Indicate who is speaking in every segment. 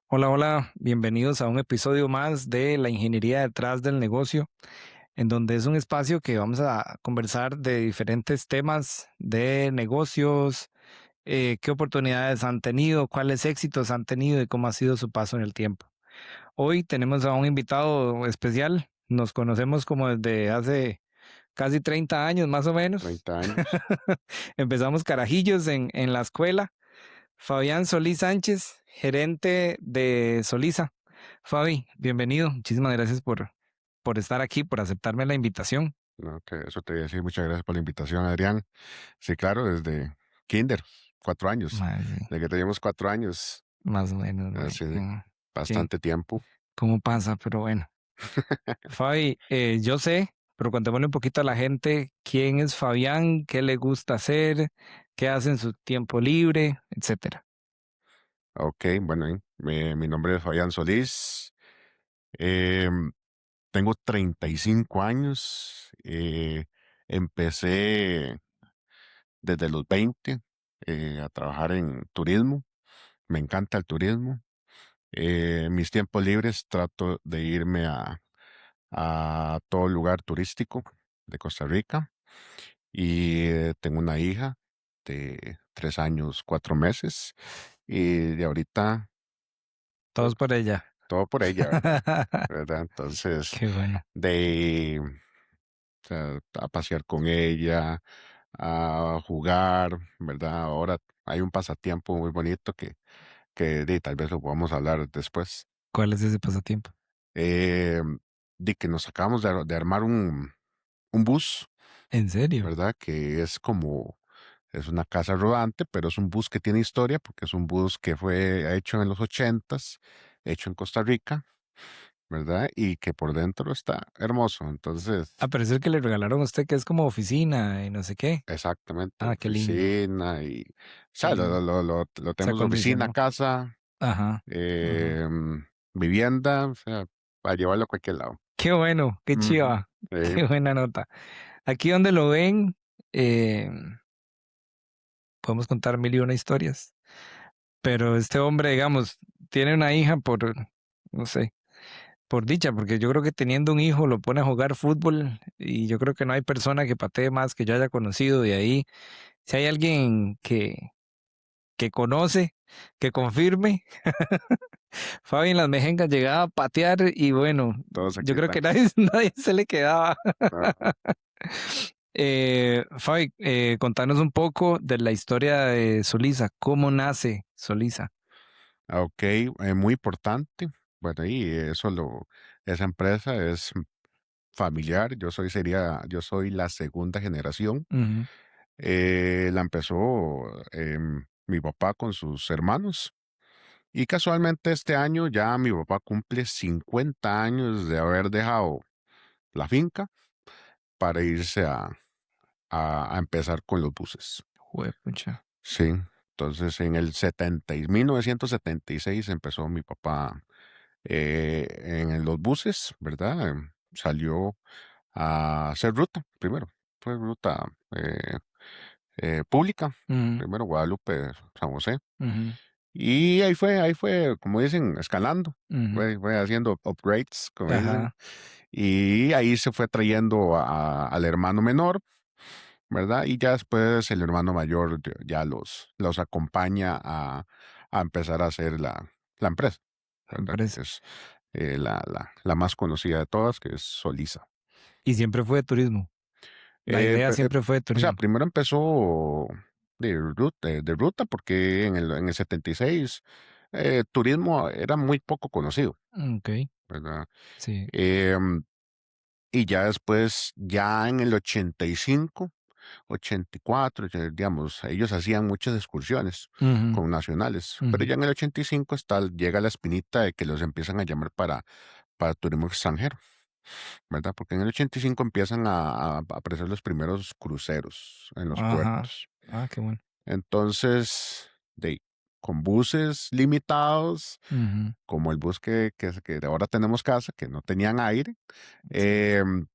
Speaker 1: Hola, hola, bienvenidos a un episodio más de La ingeniería detrás del negocio, en donde es un espacio que vamos a conversar de diferentes temas de negocios, qué oportunidades han tenido, cuáles éxitos han tenido y cómo ha sido su paso en el tiempo. Hoy tenemos a un invitado especial, nos conocemos como desde hace casi 30 años más o menos.
Speaker 2: 30 años.
Speaker 1: Empezamos carajillos en la escuela. Fabián Solís Sánchez, gerente de Solisa. Fabi, bienvenido. Muchísimas gracias por estar aquí, por aceptarme la invitación.
Speaker 2: No, que eso te iba a decir, muchas gracias por la invitación, Adrián. Sí, claro, desde Kinder, 4 años.
Speaker 1: Sí,
Speaker 2: Desde que teníamos 4 años,
Speaker 1: más o menos,
Speaker 2: hace
Speaker 1: sí,
Speaker 2: bastante tiempo.
Speaker 1: cómo pasa, pero bueno. Fabi, yo sé, pero contémosle un poquito a la gente quién es Fabián, qué le gusta hacer, qué hace en su tiempo libre, etcétera.
Speaker 2: Ok, bueno, mi nombre es Fabián Solís. em, Tengo 35 años. Empecé desde los 20 a trabajar en turismo. Me encanta el turismo. En mis tiempos libres trato de irme a todo lugar turístico de Costa Rica y tengo una hija de 3 años, 4 meses y de ahorita pues
Speaker 1: Todos por ella.
Speaker 2: todo por ella, ¿verdad? ¿Verdad? Entonces,
Speaker 1: Qué bueno.
Speaker 2: de o sea, a pasear con ella, a jugar, ¿verdad? Ahora hay un pasatiempo muy bonito que tal vez lo podamos hablar después.
Speaker 1: ¿Cuál es ese pasatiempo?
Speaker 2: Eh, de que nos acabamos de armar un bus,
Speaker 1: ¿En serio?
Speaker 2: ¿verdad? Que es como, es una casa rodante, pero es un bus que tiene historia, porque es un bus que fue hecho en los 80s, hecho en Costa Rica, ¿verdad? Y que por dentro está hermoso.
Speaker 1: Ah,
Speaker 2: Entonces,
Speaker 1: pero es el que le regalaron a usted que es como oficina y no sé qué.
Speaker 2: exactamente,
Speaker 1: Ah, qué lindo,
Speaker 2: oficina y, o
Speaker 1: qué
Speaker 2: sea,
Speaker 1: lindo.
Speaker 2: lo
Speaker 1: Se
Speaker 2: tenemos oficina,
Speaker 1: acondicionó.
Speaker 2: casa,
Speaker 1: Ajá, ajá.
Speaker 2: vivienda, o sea, para llevarlo a cualquier lado.
Speaker 1: Qué bueno, qué
Speaker 2: Ujú,
Speaker 1: chiva,
Speaker 2: sí.
Speaker 1: qué buena nota. Aquí donde lo ven, eh, podemos contar mil y una historias, pero este hombre, digamos, tiene una hija por, no sé, por dicha, porque yo creo que teniendo un hijo lo pone a jugar fútbol y yo creo que no hay persona que patee más que yo haya conocido de ahí. Si hay alguien que conoce, que confirme. Fabi en las mejengas llegaba a patear y bueno,
Speaker 2: Todos
Speaker 1: yo
Speaker 2: aquí
Speaker 1: creo
Speaker 2: están.
Speaker 1: que nadie, nadie se le quedaba.
Speaker 2: No.
Speaker 1: Fabi, contanos un poco de la historia de Solisa. ¿Cómo nace Solisa?
Speaker 2: Ok, muy importante. Bueno, y esa empresa es familiar. Yo soy la segunda generación.
Speaker 1: Ujú.
Speaker 2: La empezó mi papá con sus hermanos. Y casualmente este año ya mi papá cumple 50 años de haber dejado la finca para irse a empezar con los buses.
Speaker 1: Juepucha.
Speaker 2: Sí, entonces en el 1976 empezó mi papá en los buses, ¿verdad? Salió a hacer ruta primero, fue ruta pública,
Speaker 1: Ujú,
Speaker 2: primero Guadalupe, San José,
Speaker 1: ujú,
Speaker 2: y ahí fue, como dicen, escalando,
Speaker 1: ujú.
Speaker 2: fue haciendo upgrades, como dicen,
Speaker 1: Ajá,
Speaker 2: y ahí se fue trayendo al hermano menor, ¿verdad? Y ya después el hermano mayor ya los acompaña a empezar a hacer la empresa,
Speaker 1: me
Speaker 2: ¿verdad?
Speaker 1: parece.
Speaker 2: Que es la más conocida de todas, que es Solisa.
Speaker 1: Y siempre fue de turismo. La idea siempre fue de
Speaker 2: O sea,
Speaker 1: turismo.
Speaker 2: primero empezó de ruta porque en el 76 turismo era muy poco conocido,
Speaker 1: Ok,
Speaker 2: ¿verdad?
Speaker 1: sí.
Speaker 2: Em, y ya después, ya en el 85, 84, ya, digamos, ellos hacían muchas excursiones
Speaker 1: Ujú,
Speaker 2: con nacionales, pero
Speaker 1: ujú.
Speaker 2: ya en el 85 llega la espinita de que los empiezan a llamar para turismo extranjero, ¿verdad? Porque en el 85 empiezan a aparecer los primeros cruceros en los
Speaker 1: Ajá.
Speaker 2: puertos.
Speaker 1: Ah, qué bueno.
Speaker 2: Entonces, con buses limitados,
Speaker 1: Ujú,
Speaker 2: como el bus que ahora tenemos casa, que no tenían aire,
Speaker 1: sí.
Speaker 2: em,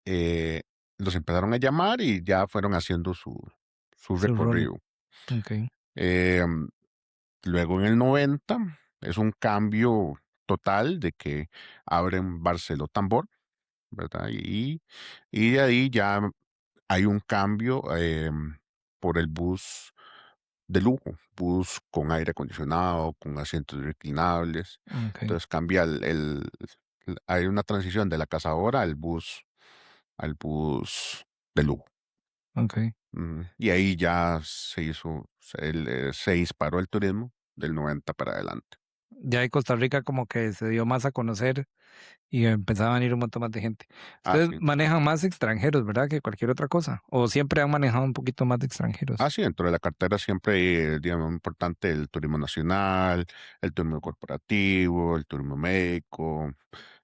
Speaker 2: eh, los empezaron a llamar y ya fueron haciendo su
Speaker 1: Su rol.
Speaker 2: recorrido.
Speaker 1: Ok.
Speaker 2: Em, Luego en el 90, es un cambio total de que abren Barceló Tambor, ¿verdad? Y de ahí ya hay un cambio por el bus de lujo, bus con aire acondicionado, con asientos reclinables.
Speaker 1: Ok,
Speaker 2: Entonces cambia hay una transición de la cazadora al bus de lujo.
Speaker 1: ok.
Speaker 2: Y ahí ya se disparó el turismo del 90 para adelante.
Speaker 1: Ya de Costa Rica como que se dio más a conocer y empezaban a ir un montón más de gente. Ustedes
Speaker 2: Así,
Speaker 1: manejan más extranjeros, ¿verdad? Que cualquier otra cosa. O siempre han manejado un poquito más de extranjeros.
Speaker 2: así dentro de la cartera siempre, digamos, importante el turismo nacional, el turismo corporativo, el turismo médico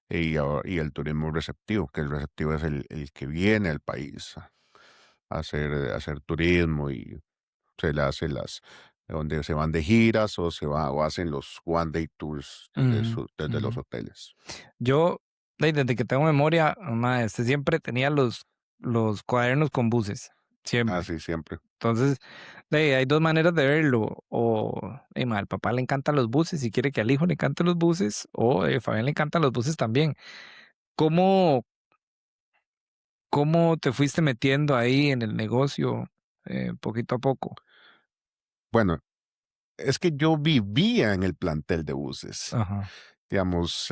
Speaker 2: y el turismo receptivo, que el receptivo es el que viene al país a hacer turismo y se le hace donde se van de giras o hacen los one day tours
Speaker 1: Ujú,
Speaker 2: desde
Speaker 1: ujú.
Speaker 2: los hoteles.
Speaker 1: Yo, desde que tengo memoria, siempre tenía los cuadernos con buses. Siempre.
Speaker 2: Así siempre.
Speaker 1: Entonces, hay dos maneras de verlo. O, al papá le encantan los buses y quiere que al hijo le encanten los buses. O Fabián le encantan los buses también. ¿Cómo, cómo te fuiste metiendo ahí en el negocio poquito a poco?
Speaker 2: Bueno, es que yo vivía en el plantel de buses.
Speaker 1: Ajá.
Speaker 2: Digamos,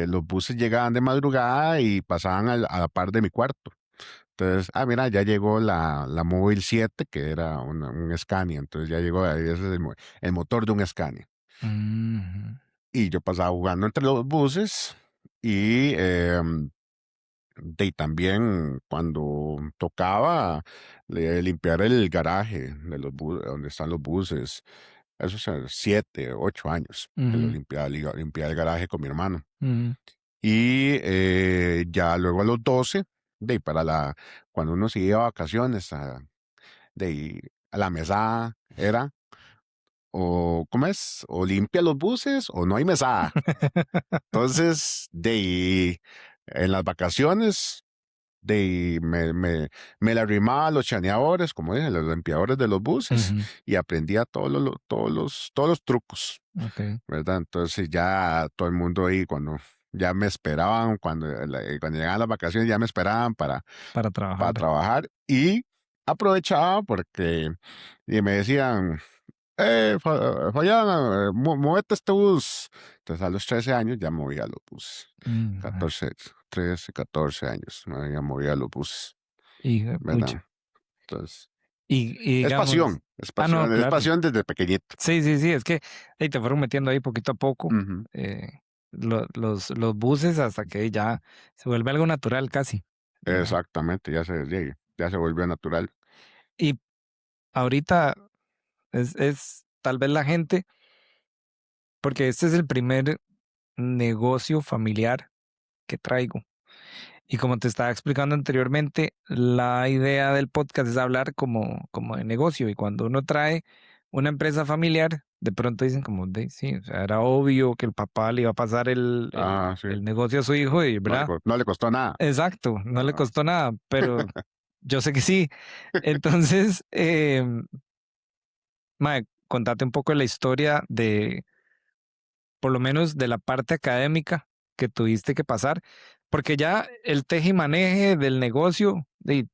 Speaker 2: los buses llegaban de madrugada y pasaban a la par de mi cuarto. Entonces, mira, ya llegó la Móvil 7, que era un Scania. Entonces ya llegó, ahí ese es el motor de un Scania.
Speaker 1: Ujú,
Speaker 2: Y yo pasaba jugando entre los buses y también cuando tocaba limpiar el garaje de los donde están los buses. Eso es 7, 8 años que lo
Speaker 1: ujú,
Speaker 2: limpiaba el garaje con mi hermano.
Speaker 1: ujú.
Speaker 2: Y ya luego a los 12, cuando uno se iba a vacaciones, a la mesada, era, o, ¿cómo es? O limpia los buses o no hay mesada. Entonces, en las vacaciones, me la arrimaba a los chaneadores, como dije, los limpiadores de los buses,
Speaker 1: Ujú,
Speaker 2: y aprendía todos los trucos.
Speaker 1: ok,
Speaker 2: ¿Verdad? Entonces ya todo el mundo ahí, cuando ya me esperaban, cuando llegaban las vacaciones, ya me esperaban
Speaker 1: para
Speaker 2: para
Speaker 1: trabajar.
Speaker 2: trabajar y aprovechaba porque y me decían, Fabián, muévete este bus. Entonces a los 13 años ya movía los buses.
Speaker 1: Mm,
Speaker 2: 14 13, 14 años, ya movía los buses,
Speaker 1: pucha.
Speaker 2: ¿verdad? Entonces,
Speaker 1: Y digamos, no,
Speaker 2: es
Speaker 1: claro.
Speaker 2: pasión desde pequeñito.
Speaker 1: Sí, sí, sí, es que te fueron metiendo ahí poquito a poco
Speaker 2: Ujú.
Speaker 1: eh, los buses hasta que ya se vuelve algo natural casi, ¿verdad?
Speaker 2: Exactamente, ya se volvió natural.
Speaker 1: Y ahorita es tal vez la gente, porque este es el primer negocio familiar que traigo. Y como te estaba explicando anteriormente, la idea del podcast es hablar como de negocio. Y cuando uno trae una empresa familiar, de pronto dicen como, sí, o sea, era obvio que el papá le iba a pasar
Speaker 2: Sí.
Speaker 1: el negocio a su hijo, y ¿verdad?
Speaker 2: No le costó nada.
Speaker 1: Exacto, no le
Speaker 2: Ah,
Speaker 1: costó nada, pero yo sé que sí. Entonces, mae, contate un poco de la historia de, por lo menos de la parte académica que tuviste que pasar, porque ya el teje y maneje del negocio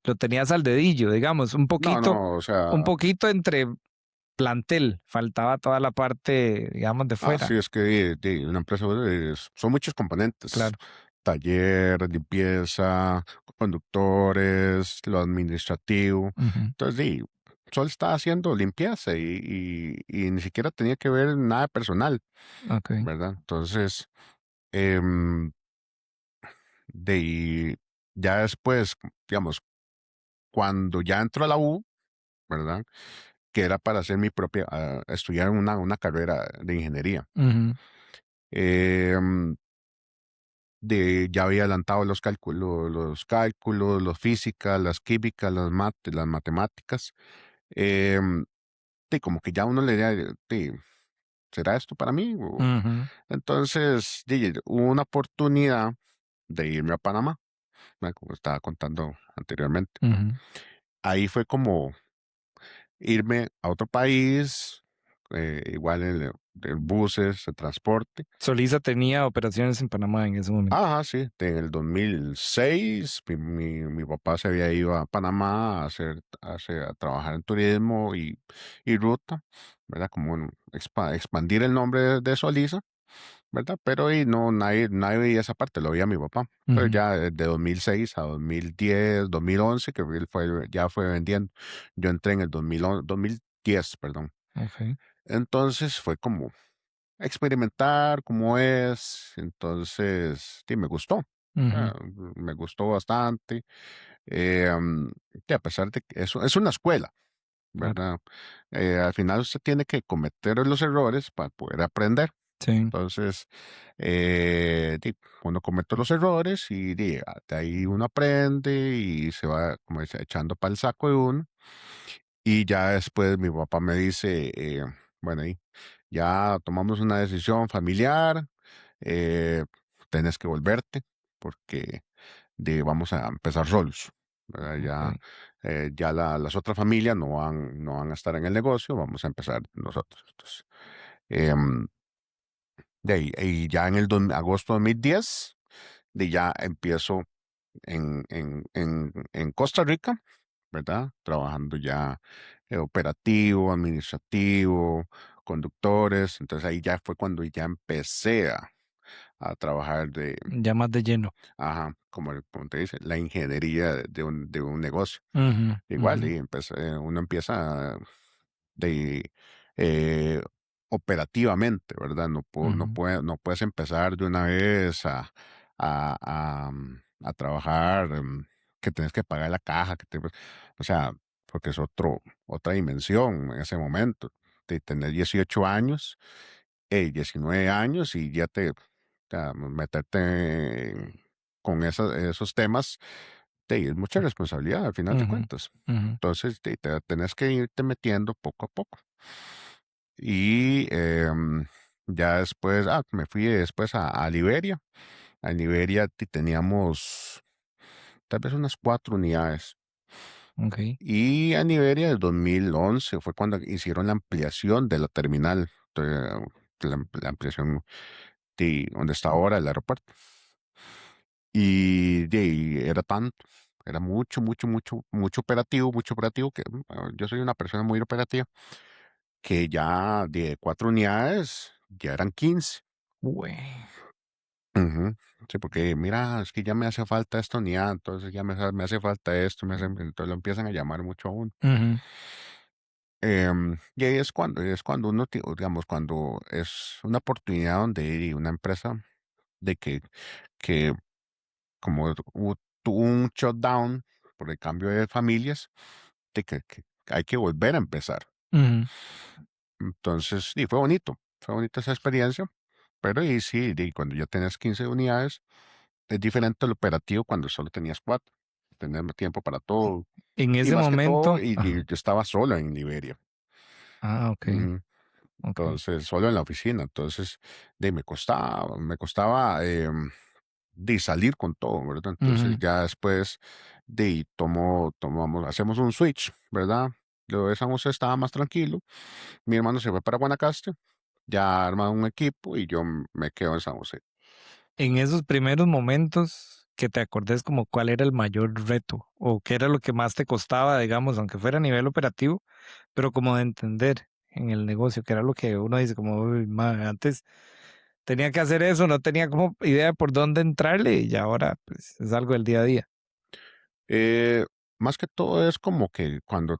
Speaker 1: lo tenías al dedillo, digamos,
Speaker 2: no, no, o
Speaker 1: un
Speaker 2: sea,
Speaker 1: poquito entre plantel, faltaba toda la parte, digamos, de
Speaker 2: sí,
Speaker 1: fuera,
Speaker 2: es que una empresa son muchos componentes.
Speaker 1: claro.
Speaker 2: Taller, limpieza, conductores, lo administrativo.
Speaker 1: Ujú,
Speaker 2: Entonces, solo estaba haciendo limpieza y ni siquiera tenía que ver nada personal,
Speaker 1: ok.
Speaker 2: ¿verdad? Entonces, em, de ahí, ya después, digamos, cuando ya entró a la U, ¿verdad? Que era para hacer estudiar una carrera de ingeniería.
Speaker 1: Ujú,
Speaker 2: Em, ya había adelantado los físicas, las químicas, las matemáticas. em, como que ya uno le diría, ¿será esto para mí?
Speaker 1: ujú,
Speaker 2: Entonces, hubo una oportunidad de irme a Panamá, ¿verdad? Como estaba contando anteriormente.
Speaker 1: ujú,
Speaker 2: Ahí fue como irme a otro país, igual de buses, de transporte.
Speaker 1: Solisa tenía operaciones en Panamá en ese momento.
Speaker 2: Ajá, sí, en el 2006 mi papá se había ido a Panamá a trabajar en turismo y ruta, ¿verdad? Como expandir el nombre de Solisa, ¿verdad? Pero y no, nadie veía esa parte, lo veía mi papá. Pero
Speaker 1: Ujú,
Speaker 2: ya de 2006 a 2010, 2011, que él ya fue vendiendo. Yo entré en el 2010, perdón.
Speaker 1: ok.
Speaker 2: Entonces fue como experimentar cómo es. Entonces, sí, me gustó.
Speaker 1: Ujú,
Speaker 2: Ah, Me gustó bastante. Que a pesar de que eso es una escuela,
Speaker 1: claro.
Speaker 2: ¿verdad? Al final usted tiene que cometer los errores para poder aprender.
Speaker 1: Sí,
Speaker 2: Entonces, uno comete los errores y de ahí uno aprende y se va como dice, echando para el saco de uno. Y ya después mi papá me dice, bueno, y ya tomamos una decisión familiar, eh, tenés que volverte porque vamos a empezar solos, ¿verdad? Ya,
Speaker 1: ok.
Speaker 2: las otras familias no van a estar en el negocio, vamos a empezar nosotros. Entonces, em, de ahí, y ya en el agosto de 2010, ya empiezo en Costa Rica, ¿verdad? Trabajando ya operativo, administrativo, conductores. Entonces ahí ya fue cuando ya empecé a trabajar
Speaker 1: Ya más de lleno.
Speaker 2: ajá, como te dice, la ingeniería de un negocio.
Speaker 1: Ujú,
Speaker 2: Igual,
Speaker 1: ujú,
Speaker 2: y uno empieza de eh, operativamente, ¿verdad?
Speaker 1: ujú,
Speaker 2: No puedes empezar de una vez a trabajar, que tienes que pagar la caja, o sea, porque es otra dimensión en ese momento. De tener 18 años, 19 años y ya meterte con esos temas, es mucha responsabilidad al final de
Speaker 1: ujú,
Speaker 2: cuentas.
Speaker 1: ujú,
Speaker 2: Entonces, te tenés que irte metiendo poco a poco. Y ya después, me fui después a Liberia. A Liberia teníamos tal vez unas 4 unidades.
Speaker 1: ok.
Speaker 2: Y a Liberia del 2011 fue cuando hicieron la ampliación de la terminal, la ampliación de donde está ahora el aeropuerto. Y de ahí era tanto, era mucho operativo, que yo soy una persona muy operativa, que ya de 4 unidades ya eran 15.
Speaker 1: Güey.
Speaker 2: Ujú. Sí, porque mira, es que ya me hace falta esta unidad, entonces ya me hace falta esto, entonces lo empiezan a llamar mucho a uno.
Speaker 1: Ujú,
Speaker 2: Y ahí es cuando uno, digamos, cuando es una oportunidad donde una empresa de que como tuvo un shutdown por el cambio de familias, de que hay que volver a empezar.
Speaker 1: ujú.
Speaker 2: Entonces, y fue bonita esa experiencia, pero y sí, cuando ya tenés 15 unidades, es diferente el operativo cuando solo tenías 4, tener tiempo para todo,
Speaker 1: En
Speaker 2: y
Speaker 1: ese
Speaker 2: más que todo,
Speaker 1: momento,
Speaker 2: y
Speaker 1: ajá.
Speaker 2: yo estaba solo en Liberia,
Speaker 1: Ah, ok,
Speaker 2: ujú,
Speaker 1: ok.
Speaker 2: entonces, solo en la oficina, entonces, me costaba, de salir con todo, ¿verdad? Entonces
Speaker 1: Ujú.
Speaker 2: ya después hacemos un switch, ¿verdad? Lo de San José estaba más tranquilo. Mi hermano se fue para Guanacaste, ya arma un equipo y yo me quedo en San José.
Speaker 1: En esos primeros momentos que te acordes como cuál era el mayor reto o qué era lo que más te costaba, digamos, aunque fuera a nivel operativo, pero como de entender en el negocio, que era lo que uno dice como, "Uy, antes tenía que hacer eso, no tenía como idea por dónde entrarle y ya ahora pues es algo del día a día".
Speaker 2: Eh, Más que todo es como que cuando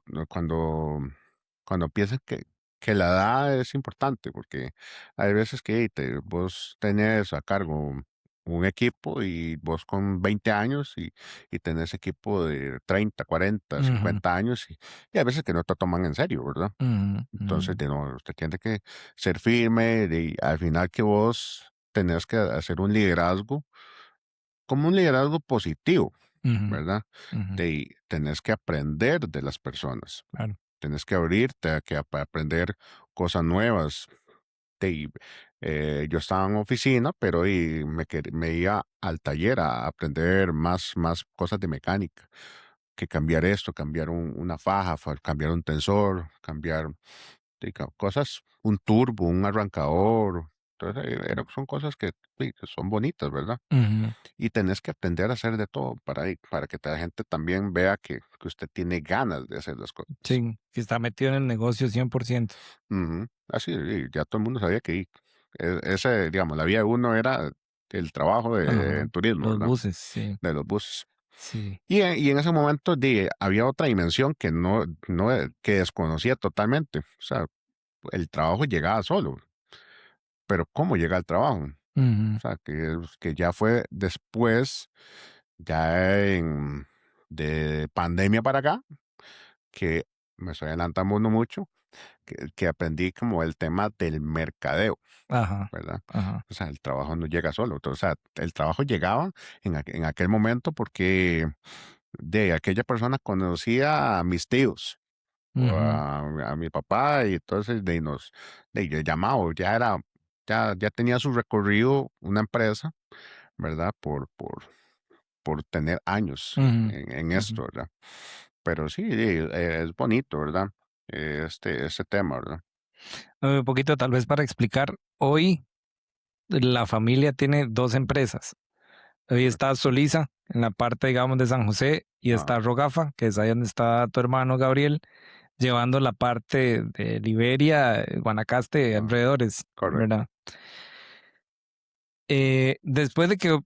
Speaker 2: piensas que la edad es importante, porque hay veces que vos tenés a cargo un equipo y vos con 20 años y tenés equipo de 30, 40,
Speaker 1: Ujú,
Speaker 2: 50 años y hay veces que no te toman en serio, ¿verdad?
Speaker 1: ujú,
Speaker 2: Entonces,
Speaker 1: ujú,
Speaker 2: usted tiene que ser firme y al final que vos tenés que hacer un liderazgo como un liderazgo positivo,
Speaker 1: ujú,
Speaker 2: ¿verdad?
Speaker 1: ujú,
Speaker 2: Tenés que aprender de las personas,
Speaker 1: claro.
Speaker 2: tenés que abrirte a aprender cosas nuevas. De, yo estaba en oficina, pero me iba al taller a aprender más cosas de mecánica, que cambiar esto, cambiar una faja, cambiar un tensor, cambiar cosas, un turbo, un arrancador. Entonces, son cosas que, sí, que son bonitas, ¿verdad?
Speaker 1: Ujú.
Speaker 2: Y tenés que aprender a hacer de todo para que la gente también vea que usted tiene ganas de hacer las cosas.
Speaker 1: Sí, que está metido en el negocio 100%.
Speaker 2: Ujú. Así, y ya todo el mundo sabía que ese, digamos, la vida de uno era el trabajo
Speaker 1: Ajá.
Speaker 2: en turismo,
Speaker 1: Los
Speaker 2: ¿verdad?
Speaker 1: buses, sí,
Speaker 2: De los buses.
Speaker 1: sí.
Speaker 2: Y en ese momento había otra dimensión que que desconocía totalmente. O sea, el trabajo llegaba solo, pero ¿cómo llega el trabajo? O
Speaker 1: Ujú.
Speaker 2: sea, que ya fue después, ya de pandemia para acá, que me estoy adelantando mucho, que aprendí como el tema del mercadeo,
Speaker 1: Ajá,
Speaker 2: ¿verdad?
Speaker 1: ajá.
Speaker 2: O sea, el trabajo no llega solo. O sea, el trabajo llegaba en aquel momento porque de aquella persona conocía a mis tíos o
Speaker 1: Ujú,
Speaker 2: a mi papá y entonces de llamado, ya tenía su recorrido una empresa, ¿verdad? Por tener años
Speaker 1: ujú,
Speaker 2: en
Speaker 1: ujú.
Speaker 2: esto, ¿verdad? Pero sí, es bonito, ¿verdad? Este tema, ¿verdad?
Speaker 1: Un poquito tal vez para explicar, hoy la familia tiene dos empresas. Hoy está
Speaker 2: Correcto.
Speaker 1: Soliza en la parte, digamos, de San José y
Speaker 2: Ah,
Speaker 1: está Rogafa, que es ahí donde está tu hermano Gabriel, llevando la parte de Liberia, Guanacaste,
Speaker 2: ah,
Speaker 1: alrededores,
Speaker 2: correcto.
Speaker 1: ¿verdad? Después de que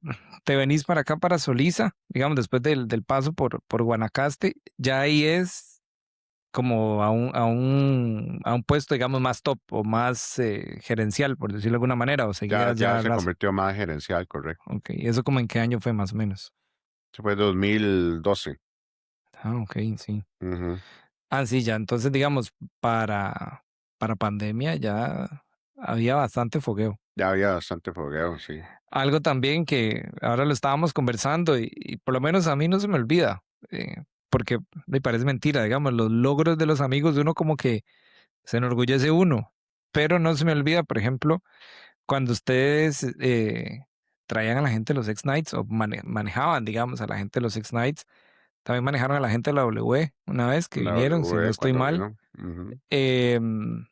Speaker 1: te venís para acá, para Soliza, digamos, después del paso por Guanacaste, ya ahí es como a un puesto, digamos, más top o más gerencial, por decirlo de alguna manera, o seguías
Speaker 2: Ya
Speaker 1: ya
Speaker 2: se
Speaker 1: raso.
Speaker 2: convirtió más gerencial, correcto.
Speaker 1: Ok, ¿eso como en qué año fue más o menos?
Speaker 2: Se fue 2012.
Speaker 1: Ah, ok, sí.
Speaker 2: Ujú.
Speaker 1: Ah, sí, ya, entonces, digamos, para pandemia ya había bastante fogueo.
Speaker 2: Ya había bastante fogueo, sí.
Speaker 1: Algo también que ahora lo estábamos conversando y por lo menos a mí no se me olvida, porque me parece mentira, digamos, los logros de los amigos de uno como que se enorgullece uno, pero no se me olvida, por ejemplo, cuando ustedes traían a la gente de los X-Nights o manejaban, digamos, a la gente de los X-Nights, también manejaron a la gente de la W una vez que
Speaker 2: La
Speaker 1: vinieron, si no
Speaker 2: W
Speaker 1: estoy
Speaker 2: cuando
Speaker 1: mal.
Speaker 2: vino. Ujú.
Speaker 1: em,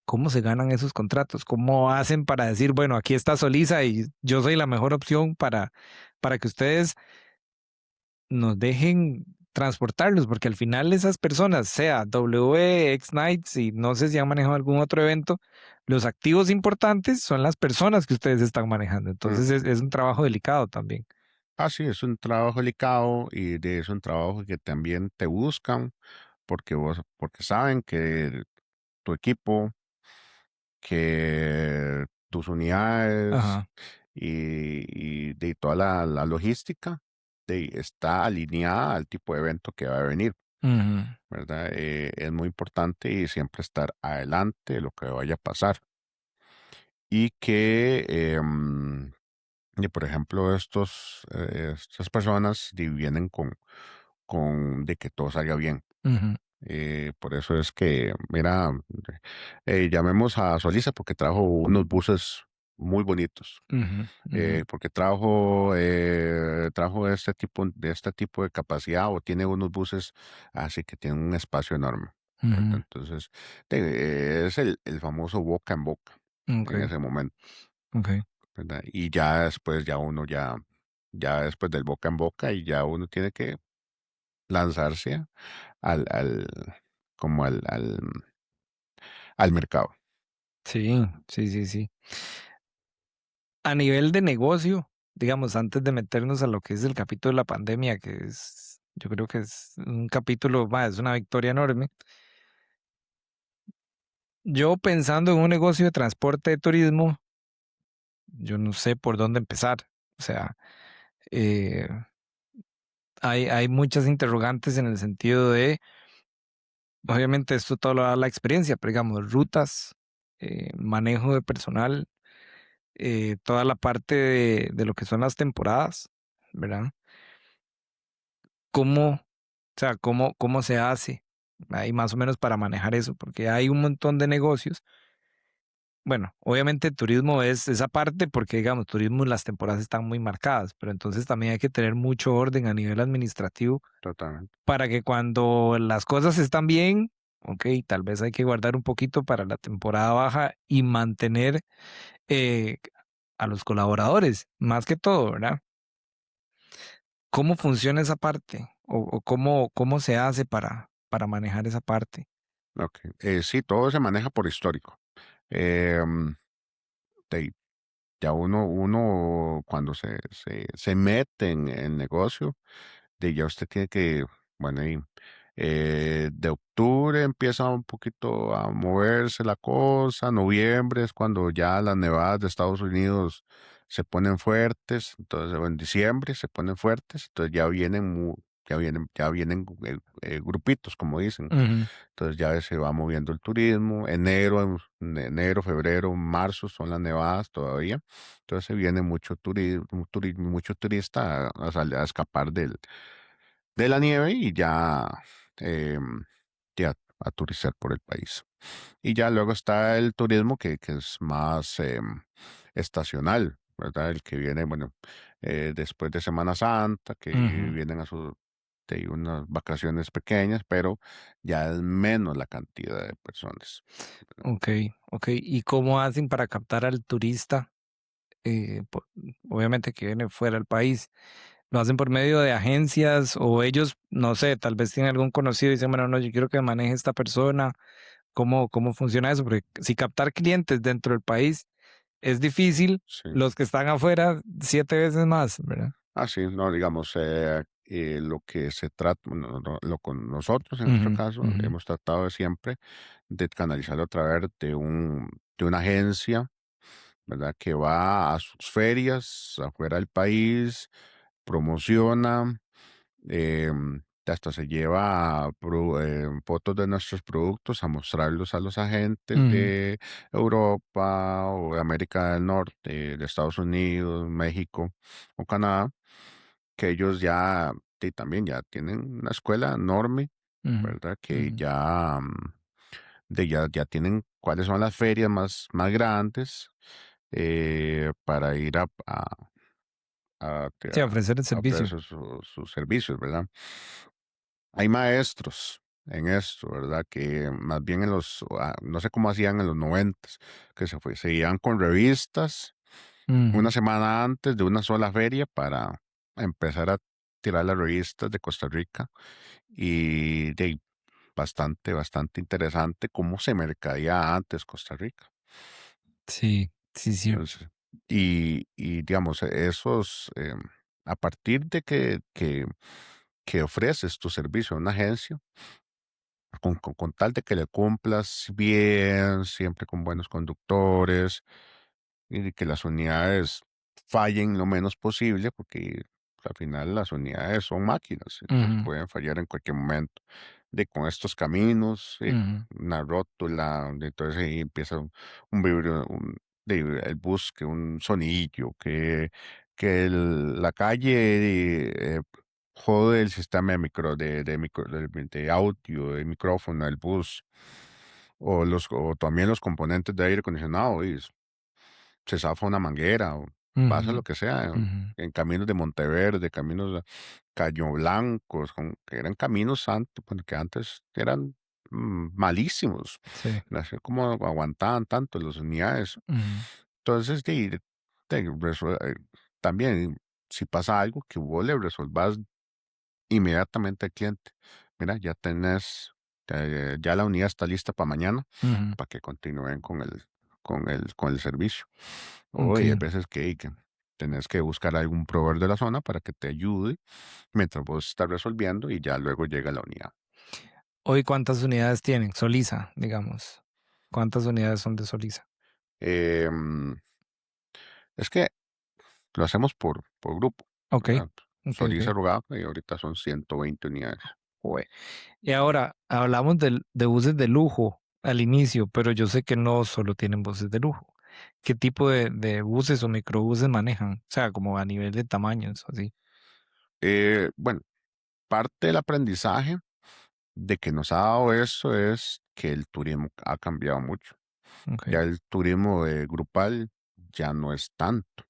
Speaker 1: ¿Cómo se ganan esos contratos? ¿Cómo hacen para decir, bueno, aquí está Solisa y yo soy la mejor opción para que ustedes nos dejen transportarlos? Porque al final esas personas, sea W, X-Nights y no sé si han manejado algún otro evento, los activos importantes son las personas que ustedes están manejando. Entonces
Speaker 2: Mm.
Speaker 1: es un trabajo delicado también.
Speaker 2: Ah, sí, es un trabajo delicado y es un trabajo que también te buscan porque saben que tu equipo, que tus unidades
Speaker 1: Ajá.
Speaker 2: y de toda la logística está alineada al tipo de evento que va a venir,
Speaker 1: Ujú,
Speaker 2: ¿verdad? Es muy importante y siempre estar adelante de lo que vaya a pasar. Y que, y por ejemplo, estas personas vienen de que todo salga bien.
Speaker 1: ujú,
Speaker 2: Por eso es que, mira, llamemos a Solisa porque trajo unos buses muy bonitos.
Speaker 1: ujú, ujú,
Speaker 2: Porque trajo este tipo de capacidad o tiene unos buses así que tienen un espacio enorme, ¿verdad?
Speaker 1: ujú.
Speaker 2: Entonces, es el famoso boca en boca
Speaker 1: Ok,
Speaker 2: en ese momento,
Speaker 1: ok.
Speaker 2: ¿verdad? Y ya después, ya después del boca en boca y ya uno tiene que lanzarse al, al, como al mercado,
Speaker 1: Sí, sí, sí, sí. A nivel de negocio, digamos, antes de meternos a lo que es el capítulo de la pandemia, que es, yo creo que es un capítulo, es una victoria enorme. Yo pensando en un negocio de transporte de turismo, yo no sé por dónde empezar. O sea, eh, hay muchas interrogantes en el sentido de, obviamente esto todo lo da la experiencia, pero digamos, rutas, manejo de personal, toda la parte de lo que son las temporadas, ¿verdad? ¿Cómo, o sea, cómo se hace ahí más o menos para manejar eso? Porque hay un montón de negocios. Bueno, obviamente turismo es esa parte porque, digamos, turismo las temporadas están muy marcadas, pero entonces también hay que tener mucho orden a nivel administrativo
Speaker 2: totalmente.
Speaker 1: para que cuando las cosas están bien, ok, tal vez hay que guardar un poquito para la temporada baja y mantener eh, a los colaboradores, más que todo, ¿verdad? ¿Cómo funciona esa parte? ¿O cómo se hace para manejar esa parte?
Speaker 2: Ok. Sí, todo se maneja por histórico. Em, de- ya uno cuando se mete en el negocio, ya usted tiene que, bueno, de octubre empieza un poquito a moverse la cosa, noviembre es cuando ya las nevadas de Estados Unidos se ponen fuertes, entonces o en diciembre se ponen fuertes, entonces ya vienen grupitos, como dicen.
Speaker 1: Ujú,
Speaker 2: Entonces ya se va moviendo el turismo. Enero, febrero, marzo son las nevadas todavía. Entonces se viene mucho turista a escapar de la nieve y em, ya a turistear por el país. Y ya luego está el turismo que es más estacional, ¿verdad? El que viene, bueno, después de Semana Santa, que
Speaker 1: ujú.
Speaker 2: vienen a de unas vacaciones pequeñas, pero ya es menos la cantidad de personas.
Speaker 1: Ok, ok. ¿Y cómo hacen para captar al turista? Obviamente que viene fuera del país. ¿Lo hacen por medio de agencias o ellos, no sé, tal vez tienen algún conocido y dicen, bueno, no, yo quiero que maneje esta persona? ¿Cómo funciona eso? Porque si captar clientes dentro del país es difícil,
Speaker 2: Sí.
Speaker 1: los que están afuera 7 veces más, ¿verdad?
Speaker 2: Ah, sí, no, digamos, lo que se trata, bueno, lo con nosotros en nuestro
Speaker 1: Ujú,
Speaker 2: caso,
Speaker 1: ujú,
Speaker 2: hemos tratado de siempre de canalizarlo a través de una agencia, ¿verdad? Que va a sus ferias afuera del país, promociona, hasta se lleva fotos de nuestros productos a mostrarlos a los agentes
Speaker 1: ujú,
Speaker 2: de Europa o de América del Norte, de Estados Unidos, México o Canadá, que ellos ya también ya tienen una escuela enorme,
Speaker 1: ujú,
Speaker 2: ¿verdad? Que
Speaker 1: ujú.
Speaker 2: ya tienen cuáles son las ferias más grandes para ir
Speaker 1: Sí, ofrecer el
Speaker 2: a
Speaker 1: servicio.
Speaker 2: ofrecer sus servicios, ¿verdad? Hay maestros en esto, ¿verdad? Que más bien no sé cómo hacían en los noventas, que se iban con revistas una
Speaker 1: Ujú,
Speaker 2: semana antes de una sola feria para empezar a tirar las revistas de Costa Rica y bastante interesante cómo se mercadía antes Costa Rica.
Speaker 1: sí, sí, cierto.
Speaker 2: Entonces, y digamos, a partir de que ofreces tu servicio a una agencia, con tal de que le cumplas bien, siempre con buenos conductores, y de que las unidades fallen lo menos posible, porque al final las unidades son máquinas, entonces
Speaker 1: Ujú,
Speaker 2: pueden fallar en cualquier momento. Con estos caminos,
Speaker 1: ujú,
Speaker 2: una rótula, entonces ahí empieza un vibrio, el bus, que un sonillo, la calle jode el sistema de audio, de micrófono, del bus, o también los componentes de aire acondicionado, y se zafa una manguera o pasa lo
Speaker 1: ujú,
Speaker 2: que sea
Speaker 1: ujú.
Speaker 2: en caminos de Monteverde, caminos de Caño Blancos, que eran caminos antes, bueno, que antes eran malísimos,
Speaker 1: Sí.
Speaker 2: no sé cómo aguantaban tanto las unidades.
Speaker 1: Ujú,
Speaker 2: Entonces, también, si pasa algo, que vos le resolvas inmediatamente al cliente. Mira, ya la unidad está lista para mañana,
Speaker 1: ujú.
Speaker 2: para que continúen con el servicio. Hoy hay
Speaker 1: Okey.
Speaker 2: veces que tenés que buscar algún proveedor de la zona para que te ayude mientras vos estás resolviendo y ya luego llega la unidad.
Speaker 1: ¿Hoy cuántas unidades tienen? Soliza, digamos. ¿Cuántas unidades son de Soliza?
Speaker 2: Em, es que lo hacemos por grupo,
Speaker 1: Okey,
Speaker 2: ¿verdad?
Speaker 1: okey,
Speaker 2: Soliza
Speaker 1: okey.
Speaker 2: Rugapa y ahorita son 120 unidades.
Speaker 1: Jue Y ahora, hablamos de buses de lujo al inicio, pero yo sé que no solo tienen buses de lujo. ¿Qué tipo de buses o microbuses manejan? O sea, como a nivel de tamaños, así.
Speaker 2: Bueno, parte del aprendizaje de que nos ha dado eso es que el turismo ha cambiado mucho.
Speaker 1: Okey.
Speaker 2: Ya el turismo grupal ya no es tanto.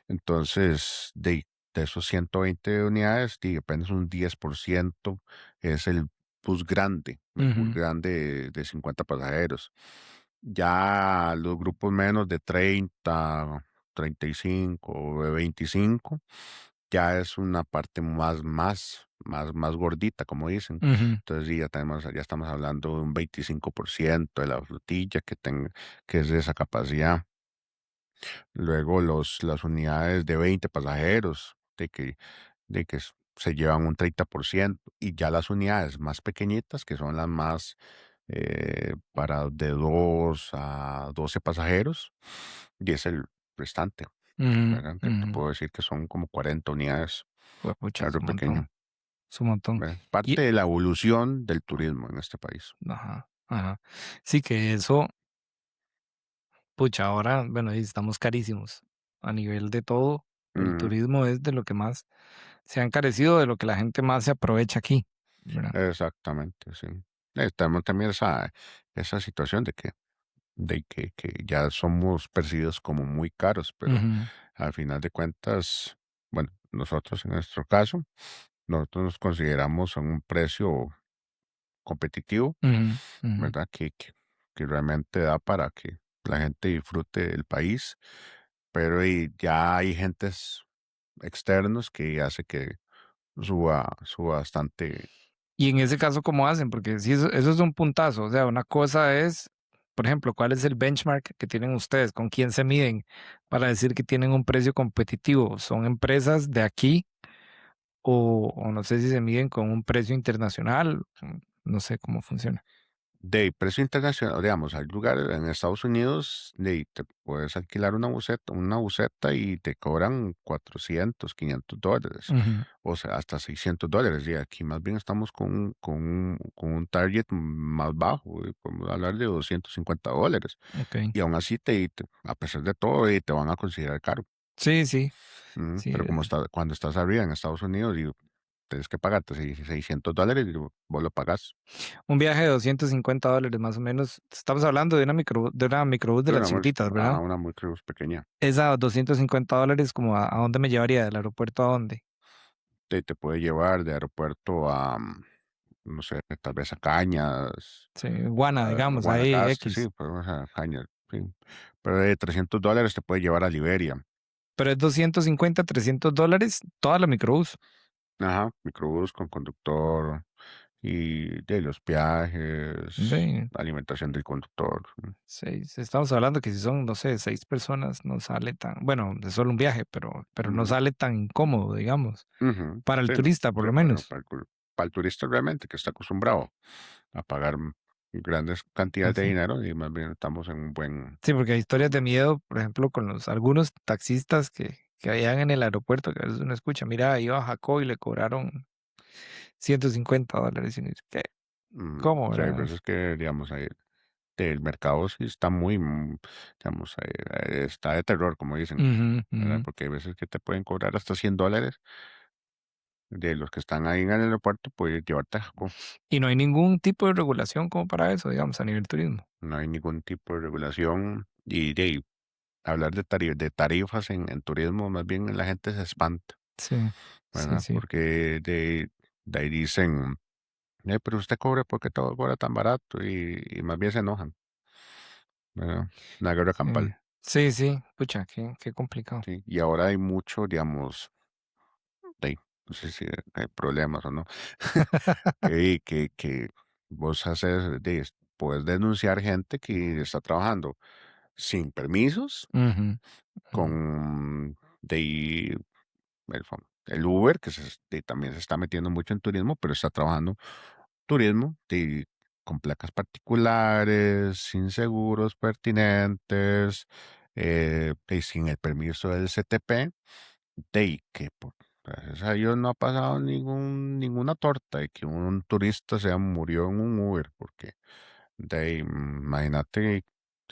Speaker 2: Entonces, de esos 120 unidades, apenas un 10% es bus
Speaker 1: Ujú,
Speaker 2: grande de 50 pasajeros. Ya los grupos menos de 30, 35 o de 25, ya es una parte más gordita, como dicen.
Speaker 1: ujú,
Speaker 2: Entonces sí, ya estamos hablando de un 25% de la flotilla que es de esa capacidad. Luego las unidades de 20 pasajeros, se llevan un 30%, y ya las unidades más pequeñitas, que son las más para de 2 a 12 pasajeros, y es el restante,
Speaker 1: ujú,
Speaker 2: ¿verdad? Que te
Speaker 1: ujú.
Speaker 2: puedo decir que son como 40 unidades,
Speaker 1: Juepucha, es
Speaker 2: carro
Speaker 1: un montón,
Speaker 2: pequeño,
Speaker 1: es un montón.
Speaker 2: ¿verdad?
Speaker 1: Y,
Speaker 2: Parte de la evolución del turismo en este país.
Speaker 1: ajá, ajá. Sí que eso, pucha, ahora, bueno, y estamos carísimos. A nivel de todo, el
Speaker 2: Mm,
Speaker 1: turismo es de lo que más se ha encarecido, de lo que la gente más se aprovecha aquí, ¿verdad?
Speaker 2: exactamente, sí. Tenemos también esa situación que ya somos percibidos como muy caros, pero
Speaker 1: Ujú,
Speaker 2: al final de cuentas, bueno, nosotros en nuestro caso, nosotros nos consideramos a un precio competitivo,
Speaker 1: ujú, ujú.
Speaker 2: ¿verdad? Que realmente da para que la gente disfrute el país, pero ya hay gentes externos que hace que suba bastante.
Speaker 1: Y en ese caso, ¿cómo hacen? Porque si eso es un puntazo. O sea, una cosa es, por ejemplo, ¿cuál es el benchmark que tienen ustedes? ¿Con quién se miden para decir que tienen un precio competitivo? ¿Son empresas de aquí o no sé si se miden con un precio internacional? No sé cómo funciona.
Speaker 2: De precio internacional, digamos, hay lugares en Estados Unidos, te puedes alquilar una buseta y te cobran 400, $500,
Speaker 1: Ujú,
Speaker 2: o sea, hasta $600. Y aquí más bien estamos con un target más bajo, podemos hablar de $250.
Speaker 1: ok.
Speaker 2: Y aún así, a pesar de todo, te van a considerar caro.
Speaker 1: Sí, sí, sí.
Speaker 2: Pero cuando estás arriba en Estados Unidos, y tienes que pagarte $600, y vos lo pagás.
Speaker 1: Un viaje de $250 más o menos. Estamos hablando de una microbús de
Speaker 2: De
Speaker 1: las chiquititas, ¿verdad?
Speaker 2: una muy cruz pequeña.
Speaker 1: Esa $250, como a dónde me llevaría, del aeropuerto a dónde.
Speaker 2: Te puede llevar de aeropuerto a, no sé, tal vez a Cañas,
Speaker 1: Sí, Guana,
Speaker 2: a
Speaker 1: digamos, ahí
Speaker 2: Guanacaste, sí,
Speaker 1: X.
Speaker 2: pues a Cañas, sí. Pero de $300 te puede llevar a Liberia.
Speaker 1: Pero es 250, $300 toda la microbús.
Speaker 2: Ajá, microbús con conductor y de los viajes,
Speaker 1: Ve,
Speaker 2: alimentación del conductor.
Speaker 1: estamos hablando que si son, no sé, 6 personas, no sale tan, bueno, es solo un viaje, pero no
Speaker 2: Ujú,
Speaker 1: sale tan incómodo, digamos,
Speaker 2: ujú.
Speaker 1: para el
Speaker 2: Sí, no,
Speaker 1: turista, por
Speaker 2: sí,
Speaker 1: lo menos.
Speaker 2: para el turista realmente que está acostumbrado a pagar grandes cantidades de
Speaker 1: Así.
Speaker 2: dinero, y más bien estamos en un buen.
Speaker 1: Sí, porque hay historias de miedo, por ejemplo, con algunos taxistas que habían en el aeropuerto, que a veces uno escucha, mira, iba a Jacó y le cobraron $150. Y uno dice, ¿qué? ¿Cómo,
Speaker 2: Sí, hay
Speaker 1: verdad?
Speaker 2: veces que, digamos, el mercado sí está muy, digamos, está de terror, como dicen,
Speaker 1: Ujú,
Speaker 2: ¿verdad?
Speaker 1: ujú.
Speaker 2: Porque hay veces que te pueden cobrar hasta $100 de los que están ahí en el aeropuerto, puedes llevarte a Jacó.
Speaker 1: Y no hay ningún tipo de regulación como para eso, digamos, a nivel turismo.
Speaker 2: No hay ningún tipo de regulación, y de ahí, hablar de tarifas en turismo, más bien la gente se espanta,
Speaker 1: Sí, sí,
Speaker 2: ¿verdad?
Speaker 1: sí.
Speaker 2: Porque de ahí dicen, pero usted cobre porque todo cobra tan barato", y más bien se enojan, ¿verdad? Una guerra
Speaker 1: Sí,
Speaker 2: campal.
Speaker 1: sí, sí, pucha, qué complicado.
Speaker 2: Sí, y ahora hay mucho, digamos, no sé si hay problemas o no, que vos puedes denunciar gente que está trabajando sin permisos,
Speaker 1: Ujú, ujú.
Speaker 2: con de ahí el Uber, también se está metiendo mucho en turismo, pero está trabajando turismo con placas particulares, sin seguros pertinentes, sin el permiso del CTP. Que gracias a Dios no ha pasado ninguna torta de que un turista se murió en un Uber, porque imagínate,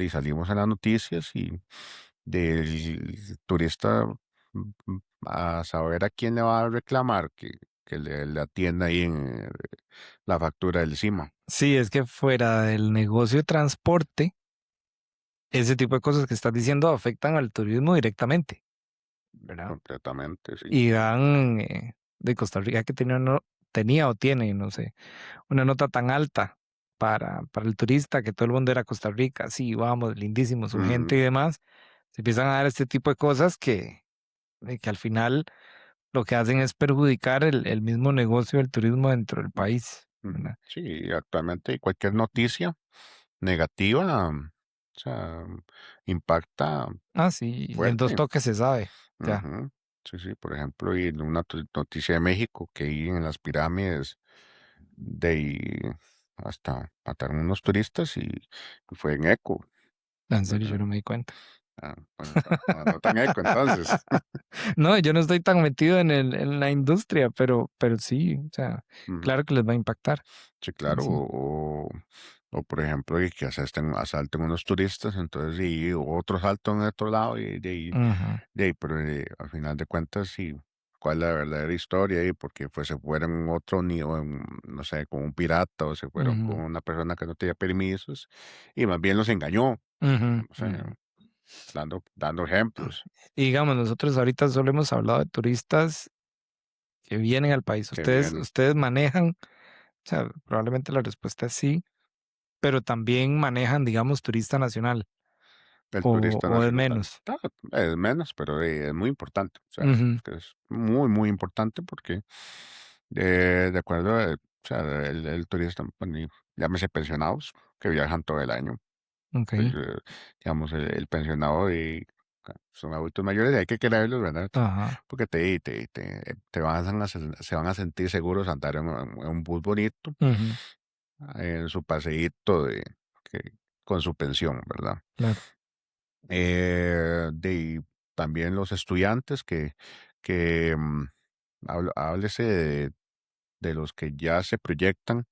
Speaker 2: salimos en las noticias, y del turista, a saber a quién le va a reclamar que le atienda ahí en la factura del CIMA.
Speaker 1: Sí, es que fuera del negocio de transporte, ese tipo de cosas que estás diciendo afectan al turismo directamente, ¿verdad?
Speaker 2: Completamente, sí.
Speaker 1: Y dan de Costa Rica que tiene tenía o tiene, no sé, una nota tan alta para el turista que todo el mundo era Costa Rica, sí, vamos, lindísimo su
Speaker 2: Ujú,
Speaker 1: gente y demás, se empiezan a dar este tipo de cosas que al final lo que hacen es perjudicar el mismo negocio del turismo dentro del país,
Speaker 2: ujú.
Speaker 1: ¿verdad?
Speaker 2: Sí, actualmente cualquier noticia negativa, o sea, impacta
Speaker 1: Ah, sí, y en dos
Speaker 2: fuerte.
Speaker 1: toques se sabe, ya,
Speaker 2: Ujú. Sí, sí, por ejemplo, y en una noticia de México que ahí en las pirámides de ahí hasta mataron unos turistas y fue en eco,
Speaker 1: en serio, yo
Speaker 2: ¿verdad?
Speaker 1: no me di cuenta.
Speaker 2: Ah, bueno, no, no tan eco entonces.
Speaker 1: No, yo no estoy tan metido en la industria, pero sí, o sea,
Speaker 2: Ujú.
Speaker 1: claro que les va a impactar.
Speaker 2: Sí,
Speaker 1: Sí,
Speaker 2: claro,
Speaker 1: sí.
Speaker 2: o por ejemplo, y que asalten unos turistas, entonces y otro salto en otro lado
Speaker 1: Ujú,
Speaker 2: de ahí, pero al final de cuentas, sí, cuál es la verdadera historia y porque pues se fueron en otro ni o no sé, con un pirata o se fueron con
Speaker 1: ujú,
Speaker 2: una persona que no tenía permisos y más bien los engañó,
Speaker 1: ujú,
Speaker 2: o sea,
Speaker 1: ujú.
Speaker 2: dando ejemplos
Speaker 1: Y digamos, nosotros ahorita solo hemos hablado de turistas que vienen al país.
Speaker 2: que
Speaker 1: Ustedes,
Speaker 2: vienen
Speaker 1: ustedes manejan, o sea, probablemente la respuesta es sí, pero también manejan, digamos, turista nacional
Speaker 2: del turista
Speaker 1: o es
Speaker 2: nacional.
Speaker 1: menos.
Speaker 2: Es menos, pero es muy importante, o sea,
Speaker 1: Ujú,
Speaker 2: es que es muy, muy importante porque de acuerdo, o sea, el turista, bueno, llámese pensionados que viajan todo el año.
Speaker 1: ok,
Speaker 2: Pues, digamos, el pensionado son adultos mayores y hay que quererlos, ¿verdad?
Speaker 1: ajá,
Speaker 2: Porque te van se van a sentir seguros andar en un bus bonito,
Speaker 1: ujú,
Speaker 2: en su paseíto que, con su pensión, ¿verdad?
Speaker 1: claro,
Speaker 2: De también los estudiantes que háblese de los que ya se proyectan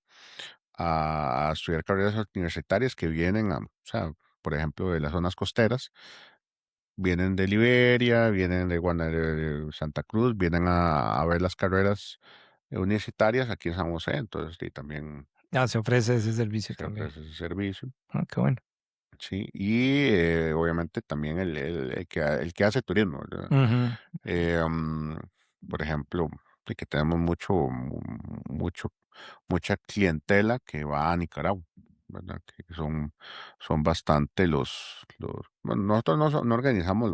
Speaker 2: a estudiar carreras universitarias que vienen o sea, por ejemplo, de las zonas costeras, vienen de Liberia, vienen de Santa Cruz, vienen a ver las carreras universitarias aquí en San José, entonces y también
Speaker 1: ah, se ofrece ese servicio
Speaker 2: se
Speaker 1: también.
Speaker 2: ofrece ese servicio,
Speaker 1: Ah, qué bueno.
Speaker 2: sí, y obviamente también el que hace turismo, ¿verdad?
Speaker 1: Ujú,
Speaker 2: Eh, mm, por ejemplo, de que tenemos mucho, mucha clientela que va a Nicaragua, ¿verdad? Que son bastante bueno, nosotros no organizamos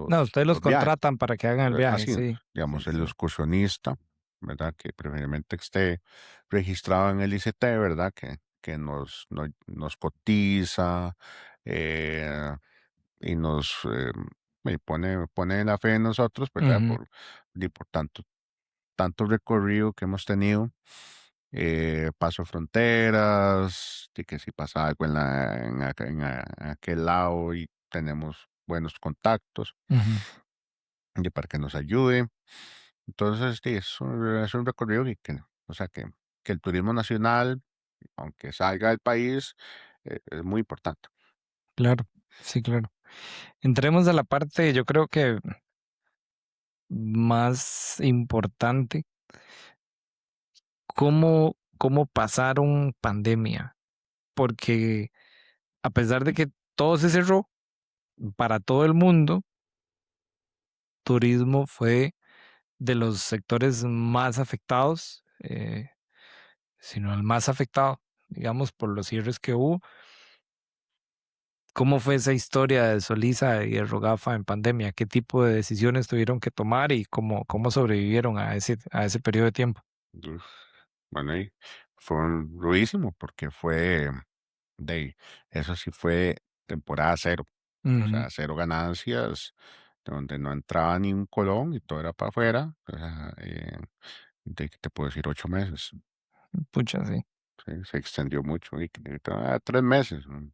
Speaker 1: no, ustedes los
Speaker 2: los viajes,
Speaker 1: contratan para que hagan el viaje,
Speaker 2: así,
Speaker 1: sí, sí,
Speaker 2: digamos, el
Speaker 1: sí.
Speaker 2: excursionista, ¿verdad? Que preferiblemente esté registrado en el ICT, ¿verdad? Que nos cotiza, eh, y y pone la fe en nosotros, ¿verdad?
Speaker 1: Ujú,
Speaker 2: Por tanto recorrido que hemos tenido, paso fronteras, de que si pasa algo en aquel lado y tenemos buenos contactos,
Speaker 1: ujú,
Speaker 2: y para que nos ayude. Entonces, sí, es un recorrido o sea, que el turismo nacional, aunque salga del país, es muy importante.
Speaker 1: claro, sí, claro. Entremos a la parte, yo creo que más importante, cómo pasaron pandemia, porque a pesar de que todo se cerró para todo el mundo, turismo fue de los sectores más afectados, sino el más afectado, digamos, por los cierres que hubo. ¿Cómo fue esa historia de Solisa y de Rogafa en pandemia? ¿Qué tipo de decisiones tuvieron que tomar y cómo sobrevivieron a ese periodo de tiempo?
Speaker 2: Uf, bueno, y fue un ruidísimo porque eso sí fue temporada cero, o
Speaker 1: Ujú,
Speaker 2: sea, cero ganancias, donde no entraba ni un colón y todo era para afuera, o sea, ¿qué te puedo decir? 8 meses,
Speaker 1: pucha, sí.
Speaker 2: ¿sí? Se extendió mucho, 3 meses, ¿no?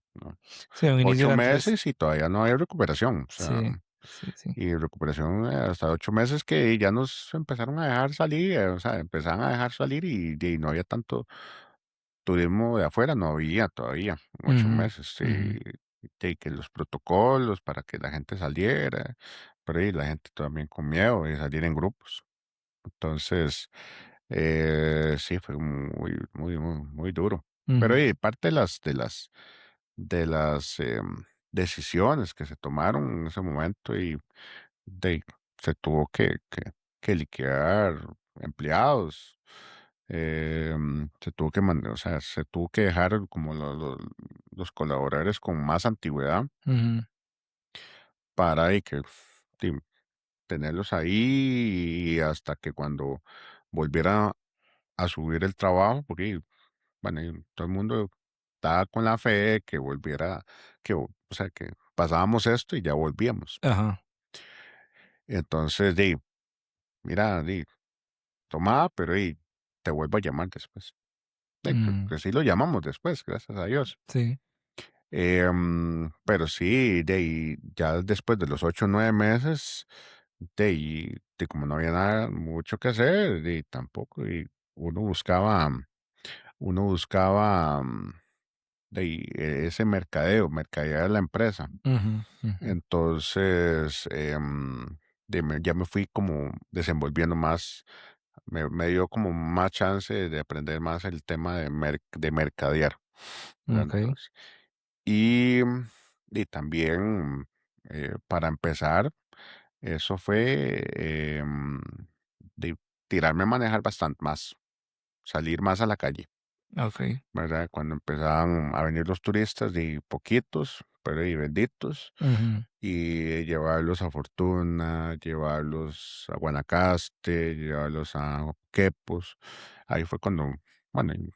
Speaker 1: Sí, a un inicio
Speaker 2: ocho
Speaker 1: eran tres.
Speaker 2: meses y todavía no hay recuperación, o sea,
Speaker 1: Sí, sí, sí.
Speaker 2: y recuperación hasta 8 meses que ya nos empezaron a dejar salir, o sea, empezaron a dejar salir y no había tanto turismo de afuera, no había todavía, en ocho
Speaker 1: Ujú,
Speaker 2: meses,
Speaker 1: ujú,
Speaker 2: y que los protocolos para que la gente saliera, pero y la gente también con miedo de salir en grupos. Entonces, sí, fue muy duro. Pero
Speaker 1: ujú,
Speaker 2: y parte de las decisiones que se tomaron en ese momento se tuvo que liquidar empleados, Se tuvo que o sea, se tuvo que dejar como los colaboradores con más antigüedad
Speaker 1: Ujú.
Speaker 2: para y que di, tenerlos ahí y hasta que cuando volviera a subir el trabajo, porque bueno, y todo el mundo estaba con la fe de que volviera, o sea, que pasábamos esto y ya volvíamos.
Speaker 1: Ajá.
Speaker 2: Entonces, mira, toma, pero te vuelvo a llamar después.
Speaker 1: Ujú.
Speaker 2: Que sí lo llamamos después, gracias a Dios.
Speaker 1: Sí.
Speaker 2: Pero sí, ya después de los 8 o 9 meses, como no había nada mucho que hacer, tampoco, y uno buscaba, uno buscaba ese mercadear la empresa.
Speaker 1: Ujú, ujú.
Speaker 2: Entonces, ya me fui como desenvolviendo más, me dio como más chance de aprender más el tema de mercadear, ¿verdad?
Speaker 1: Ok.
Speaker 2: Entonces, y, y también, para empezar, eso fue de tirarme a manejar bastante más, salir más a la calle,
Speaker 1: Ok.
Speaker 2: ¿verdad? Cuando empezaban a venir los turistas, de poquitos, pero y benditos,
Speaker 1: Ujú.
Speaker 2: y llevarlos a Fortuna, llevarlos a Guanacaste, llevarlos a Quepos. Ahí fue cuando, bueno, y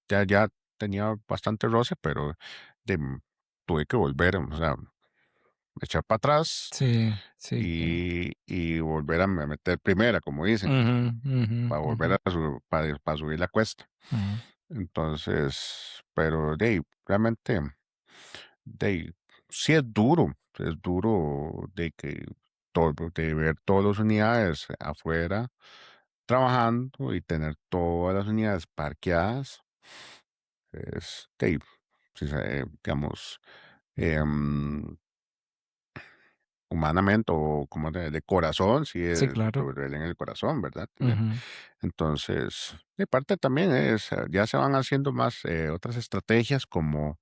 Speaker 2: ya tenía bastante roce, pero de, tuve que volver, o sea, echar para atrás
Speaker 1: Sí, sí, claro.
Speaker 2: y volver a meter primera, como dicen,
Speaker 1: Ujú, ujú,
Speaker 2: para
Speaker 1: ujú,
Speaker 2: volver para subir la cuesta.
Speaker 1: ujú.
Speaker 2: Entonces, pero realmente, de sí es duro de ver todas las unidades afuera trabajando y tener todas las unidades parqueadas. Es, sí, digamos, em, humanamente o como de corazón, sí
Speaker 1: Sí, claro.
Speaker 2: duele en el corazón, ¿verdad?
Speaker 1: Ujú.
Speaker 2: Entonces, de parte también es, ya se van haciendo más otras estrategias como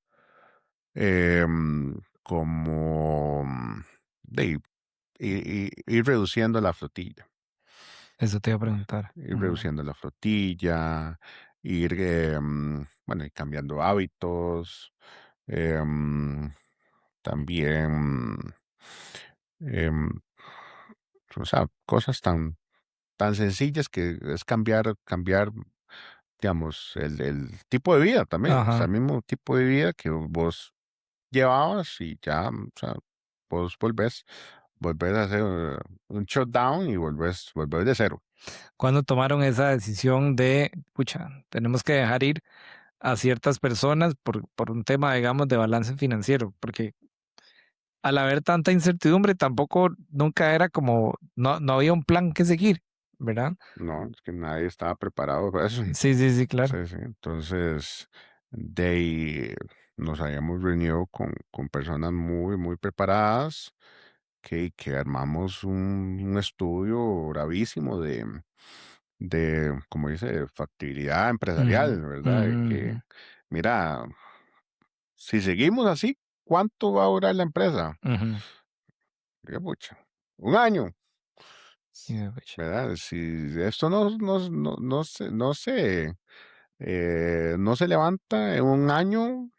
Speaker 2: de ir reduciendo la flotilla,
Speaker 1: Eso te iba a preguntar.
Speaker 2: ir
Speaker 1: Ujú.
Speaker 2: reduciendo la flotilla, ir, bueno, y cambiando hábitos, em, también, em, o sea, cosas tan sencillas que es cambiar, digamos, el tipo de vida también, o sea,
Speaker 1: Ajá.
Speaker 2: el mismo tipo de vida que vos llevabas y ya, o sea, vos volvés a hacer un shutdown y volvés de cero.
Speaker 1: ¿Cuándo tomaron esa decisión de, pucha, tenemos que dejar ir a ciertas personas por un tema, digamos, de balance financiero? Porque al haber tanta incertidumbre, tampoco nunca era como, no había un plan que seguir, ¿verdad?
Speaker 2: No, es que nadie estaba preparado para eso.
Speaker 1: Sí, sí, sí, claro.
Speaker 2: Sí, sí. Entonces, de ahí nos habíamos reunido con personas muy, muy preparadas que armamos un estudio bravísimo como dice, factibilidad
Speaker 1: Ujú,
Speaker 2: empresarial, ¿verdad?
Speaker 1: ujú,
Speaker 2: De
Speaker 1: ujú.
Speaker 2: que, mira, si seguimos así, ¿cuánto va a durar la empresa?
Speaker 1: Ujú.
Speaker 2: Qué pucha, un año,
Speaker 1: Y de pucha.
Speaker 2: ¿verdad? Si esto no se levanta en un año,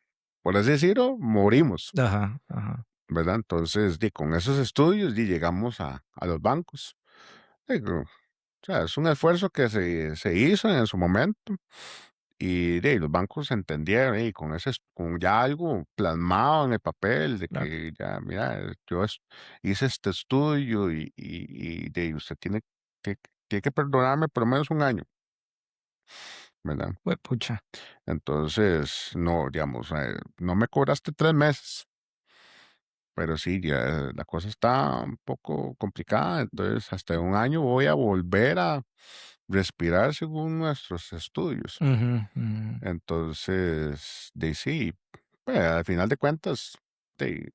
Speaker 2: por así decirlo, morimos,
Speaker 1: Ajá, ajá,
Speaker 2: ¿verdad? Entonces, con esos estudios llegamos a los bancos. Digo, o sea, es un esfuerzo que se hizo en su momento y los bancos entendieron y con ya algo plasmado en el papel de
Speaker 1: claro.
Speaker 2: que ya, mira, hice este estudio usted que, tiene que perdonarme por lo menos un año, ¿verdad?
Speaker 1: Pucha.
Speaker 2: Entonces, no, digamos, no me cobraste 3 meses, pero sí, ya la cosa está un poco complicada, entonces hasta un año voy a volver a respirar según nuestros estudios.
Speaker 1: Ujú, ujú.
Speaker 2: Entonces, sí, pues, al final de cuentas, de,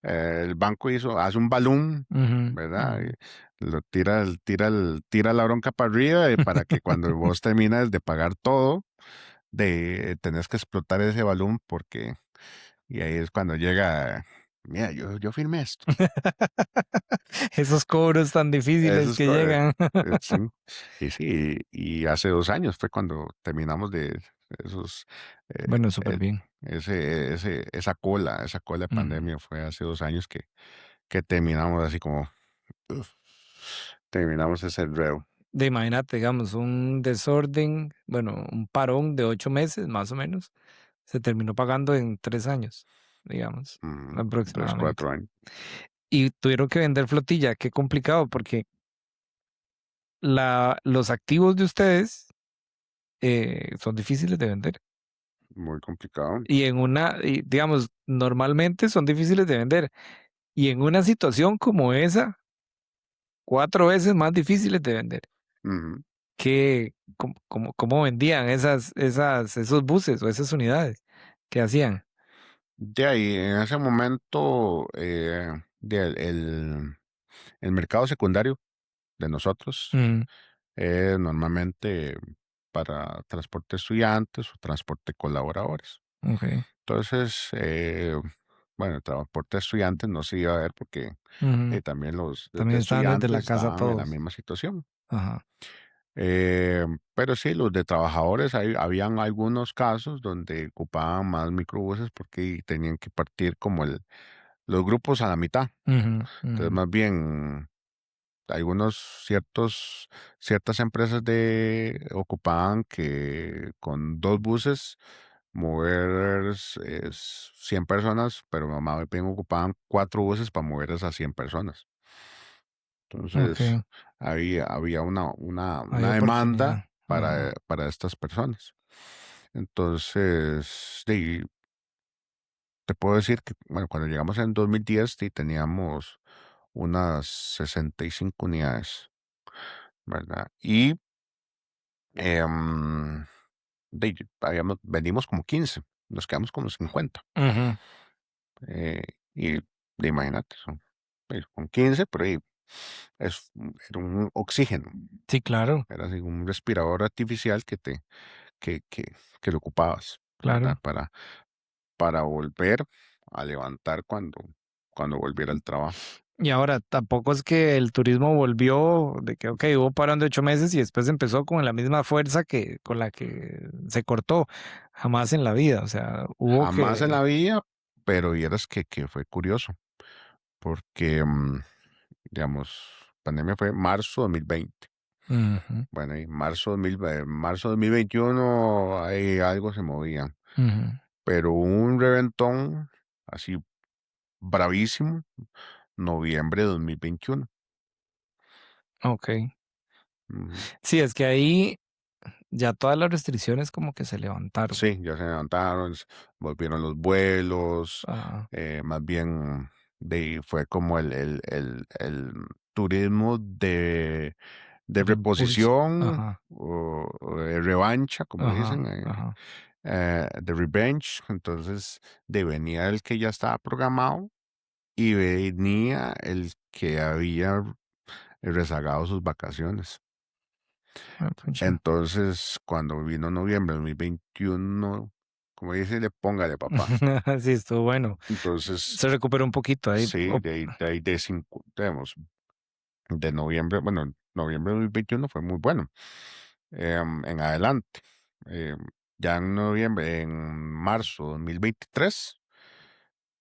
Speaker 2: el banco hace un balón,
Speaker 1: Ujú,
Speaker 2: ¿verdad?
Speaker 1: ujú.
Speaker 2: Y lo tira la bronca para arriba para que cuando vos terminas de pagar todo, tenés que explotar ese balón y ahí es cuando llega, mira, yo firmé esto.
Speaker 1: Esos cobros tan
Speaker 2: Eso
Speaker 1: difíciles
Speaker 2: es
Speaker 1: que llegan.
Speaker 2: sí, y sí, y hace 2 años fue cuando terminamos de esos,
Speaker 1: Bueno, súper
Speaker 2: el
Speaker 1: bien.
Speaker 2: esa cola de
Speaker 1: Mm.
Speaker 2: pandemia fue hace 2 años que terminamos así como, uf, terminamos ese enredo.
Speaker 1: De imagínate, digamos, un desorden, bueno, un parón de 8 meses, más o menos, se terminó pagando en 3 años, digamos,
Speaker 2: 3,
Speaker 1: aproximadamente.
Speaker 2: 4 años.
Speaker 1: Y tuvieron que vender flotilla, qué complicado, porque los activos de ustedes son difíciles de vender.
Speaker 2: Muy complicado.
Speaker 1: Y digamos, normalmente son difíciles de vender. Y en una situación como esa, 4 veces más difíciles de vender.
Speaker 2: Ujú.
Speaker 1: ¿Cómo vendían esos buses o esas unidades? ¿Qué hacían?
Speaker 2: De ahí, en ese momento, el mercado secundario de nosotros
Speaker 1: Mm,
Speaker 2: normalmente para transporte de estudiantes o transporte de colaboradores.
Speaker 1: ok.
Speaker 2: Entonces, bueno, el transporte de estudiantes no se iba a ver porque
Speaker 1: Ujú.
Speaker 2: también los de
Speaker 1: También estaban desde
Speaker 2: estudiantes
Speaker 1: la casa
Speaker 2: estaban en la
Speaker 1: todos.
Speaker 2: misma situación.
Speaker 1: Ajá.
Speaker 2: Eh, pero sí, los de trabajadores, habían algunos casos donde ocupaban más microbuses porque tenían que partir como los grupos a la mitad.
Speaker 1: Ujú,
Speaker 2: Entonces,
Speaker 1: ujú.
Speaker 2: más bien, ciertas empresas ocupaban que con 2 buses mover 100 personas, pero más bien ocupaban 4 buses para mover esas 100 personas. Entonces,
Speaker 1: Ok.
Speaker 2: había
Speaker 1: Hay
Speaker 2: una demanda
Speaker 1: oportunidad. Ajá.
Speaker 2: para estas personas. Entonces, sí, te puedo decir que, bueno, cuando llegamos en 2010, sí, teníamos unas 65 unidades, ¿verdad? Y vendimos como 15, nos quedamos como 50.
Speaker 1: Ujú.
Speaker 2: eh, y imagínate, con 15, pero era un oxígeno,
Speaker 1: Sí, claro,
Speaker 2: era así un respirador artificial que, que, que lo ocupabas, ¿verdad?
Speaker 1: claro.
Speaker 2: Para volver a levantar cuando volviera al trabajo.
Speaker 1: Y ahora tampoco es que el turismo volvió de que, ok, hubo parón de 8 meses y después empezó con la misma fuerza que con la que se cortó. Jamás en la vida. O sea, hubo
Speaker 2: Jamás en
Speaker 1: que.
Speaker 2: la vida, pero vieras que fue curioso, porque, digamos, pandemia fue marzo 2020.
Speaker 1: Ujú,
Speaker 2: Bueno, y marzo 2021 ahí algo se movía,
Speaker 1: ujú.
Speaker 2: pero hubo un reventón así bravísimo, noviembre de 2021.
Speaker 1: Ok.
Speaker 2: Ujú.
Speaker 1: Sí, es que ahí ya todas las restricciones como que se levantaron.
Speaker 2: Sí, ya se levantaron, volvieron los vuelos,
Speaker 1: Ah,
Speaker 2: más bien fue como el turismo de
Speaker 1: reimpulso.
Speaker 2: reposición
Speaker 1: Ajá,
Speaker 2: o de revancha, como dicen,
Speaker 1: ajá, ajá.
Speaker 2: de revenge. Entonces, venía el que ya estaba programado y venía el que había rezagado sus vacaciones.
Speaker 1: Ah, pucha.
Speaker 2: Entonces, cuando vino noviembre de 2021, como dice, le póngale papá.
Speaker 1: Sí, estuvo bueno.
Speaker 2: Entonces,
Speaker 1: Se recuperó un poquito ahí.
Speaker 2: sí, de ahí digamos, de noviembre, bueno, noviembre de 2021 fue muy bueno. En adelante, em, ya en noviembre, en marzo de 2023,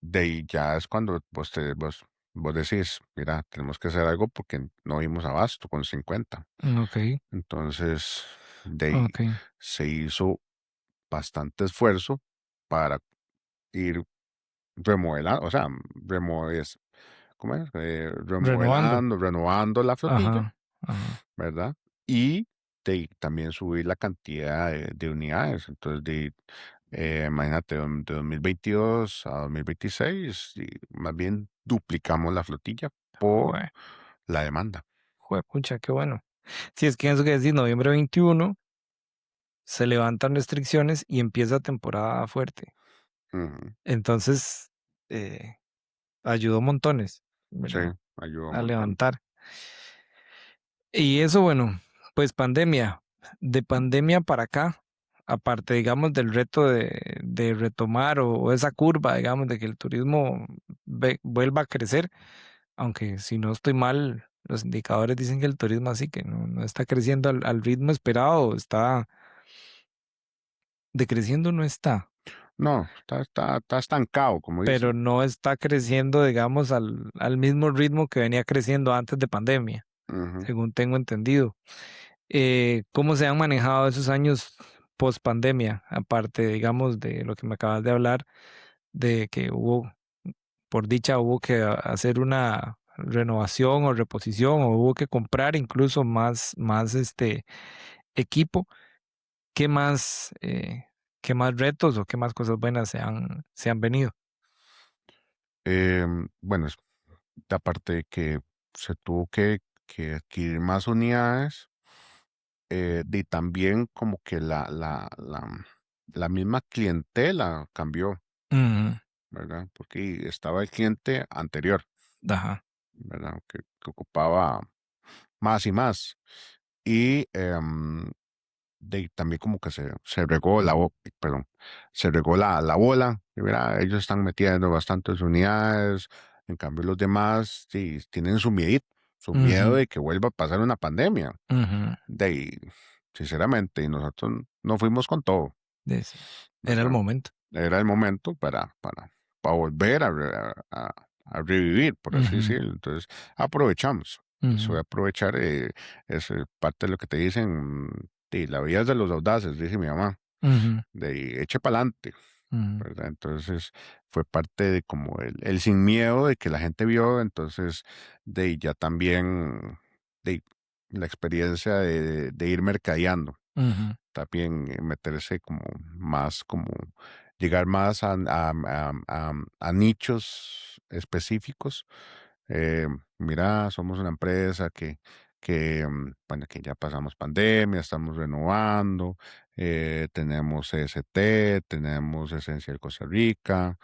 Speaker 2: de ahí ya es cuando vos decís, mira, tenemos que hacer algo porque no dimos abasto con 50.
Speaker 1: Ok,
Speaker 2: Entonces, de ahí
Speaker 1: ok.
Speaker 2: se hizo bastante esfuerzo para ir remodelando, o sea, ¿cómo es?
Speaker 1: Renovando.
Speaker 2: Renovando la flotilla,
Speaker 1: Ajá, ajá.
Speaker 2: ¿verdad? Y también subir la cantidad de unidades. Entonces, imagínate, de 2022 a 2026, y más bien duplicamos la flotilla por
Speaker 1: Jue,
Speaker 2: la demanda.
Speaker 1: pucha, qué bueno. Sí, es que eso que decir, noviembre 21 se levantan restricciones y empieza temporada fuerte.
Speaker 2: Ujú.
Speaker 1: Entonces, eh, ayudó montones,
Speaker 2: Sí,
Speaker 1: ¿verdad?
Speaker 2: ayuda un
Speaker 1: A
Speaker 2: montón.
Speaker 1: levantar. Y eso, bueno, pues pandemia. De pandemia para acá, aparte, digamos, del reto de retomar o esa curva, digamos, de que el turismo vuelva a crecer, aunque si no estoy mal, los indicadores dicen que el turismo así que no está creciendo al ritmo esperado, está decreciendo, no está,
Speaker 2: No, está estancado, como
Speaker 1: pero
Speaker 2: dicen.
Speaker 1: no está creciendo, digamos, al mismo ritmo que venía creciendo antes de pandemia,
Speaker 2: Ujú.
Speaker 1: según tengo entendido. ¿Cómo se han manejado esos años post pandemia? Aparte, digamos, de lo que me acabas de hablar, de que hubo, por dicha, hubo que hacer una renovación o reposición o hubo que comprar incluso más equipo. ¿Qué qué más retos o qué más cosas buenas se han venido?
Speaker 2: Bueno, aparte de que se tuvo que adquirir más unidades, y también como que la misma clientela cambió,
Speaker 1: Ujú,
Speaker 2: ¿verdad? Porque estaba el cliente anterior,
Speaker 1: ajá.
Speaker 2: ¿verdad? Que ocupaba más y más. Y también como que se regó perdón, se regó la bola. Y mira, ellos están metiendo bastantes unidades, en cambio los demás sí, tienen su miedo
Speaker 1: Ujú,
Speaker 2: de que vuelva a pasar una pandemia.
Speaker 1: ujú.
Speaker 2: De ahí, sinceramente, y nosotros no fuimos con todo,
Speaker 1: Sí, era el
Speaker 2: ¿verdad?
Speaker 1: momento.
Speaker 2: Era el momento para volver a revivir, por así
Speaker 1: Ujú,
Speaker 2: decirlo. Entonces, aprovechamos. Eso
Speaker 1: ujú,
Speaker 2: de aprovechar es parte de lo que te dicen, de la vida es de los audaces, dice mi mamá,
Speaker 1: ujú,
Speaker 2: de ahí, eche para adelante,
Speaker 1: ujú,
Speaker 2: ¿verdad? Entonces, fue parte de como el sin miedo de que la gente vio, entonces, de ahí ya también, de ahí, la experiencia de ir mercadeando
Speaker 1: ujú,
Speaker 2: también meterse como más, como llegar más a nichos específicos. Eh, Mira, somos una empresa bueno, que ya pasamos pandemia, estamos renovando, tenemos CST, tenemos Esencial Costa Rica,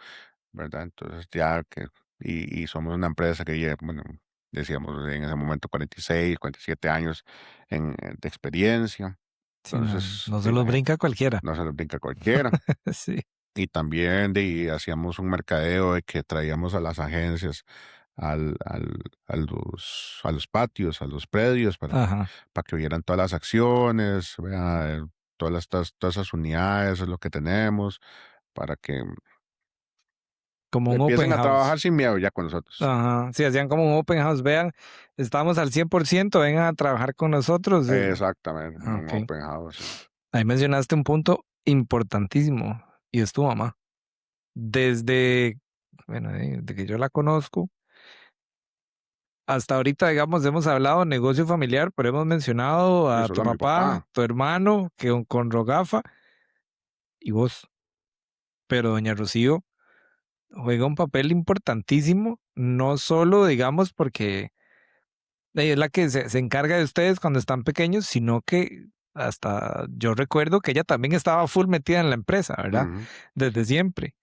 Speaker 2: ¿verdad? Entonces ya y somos una empresa que ya, bueno, decíamos en ese momento 46, 47 años de experiencia.
Speaker 1: sí,
Speaker 2: Entonces,
Speaker 1: no se los brinca cualquiera.
Speaker 2: no se lo brinca cualquiera.
Speaker 1: Sí.
Speaker 2: Y también hacíamos un mercadeo de que traíamos a las agencias al, al- a los patios, a los predios,
Speaker 1: Ajá.
Speaker 2: para que vieran todas las acciones, todas esas unidades, es lo que tenemos, para que
Speaker 1: Como un
Speaker 2: empiecen
Speaker 1: open
Speaker 2: a trabajar
Speaker 1: house.
Speaker 2: sin miedo ya con nosotros.
Speaker 1: Ajá. Sí, hacían como un open house. Vean, estamos al 100%, vengan a trabajar con nosotros.
Speaker 2: Exactamente,
Speaker 1: Ah,
Speaker 2: un
Speaker 1: ok.
Speaker 2: open house. Sí.
Speaker 1: Ahí mencionaste un punto importantísimo y es tu mamá. Desde, bueno, desde que yo la conozco hasta ahorita, digamos, hemos hablado negocio familiar, pero hemos mencionado
Speaker 2: Y
Speaker 1: a tu
Speaker 2: solo a mi
Speaker 1: papá,
Speaker 2: papá.
Speaker 1: tu hermano, que con Rogafa y vos. Pero doña Rocío juega un papel importantísimo, no solo, digamos, porque ella es la que se encarga de ustedes cuando están pequeños, sino que hasta yo recuerdo que ella también estaba full metida en la empresa, ¿verdad?
Speaker 2: Ujú.
Speaker 1: Desde siempre.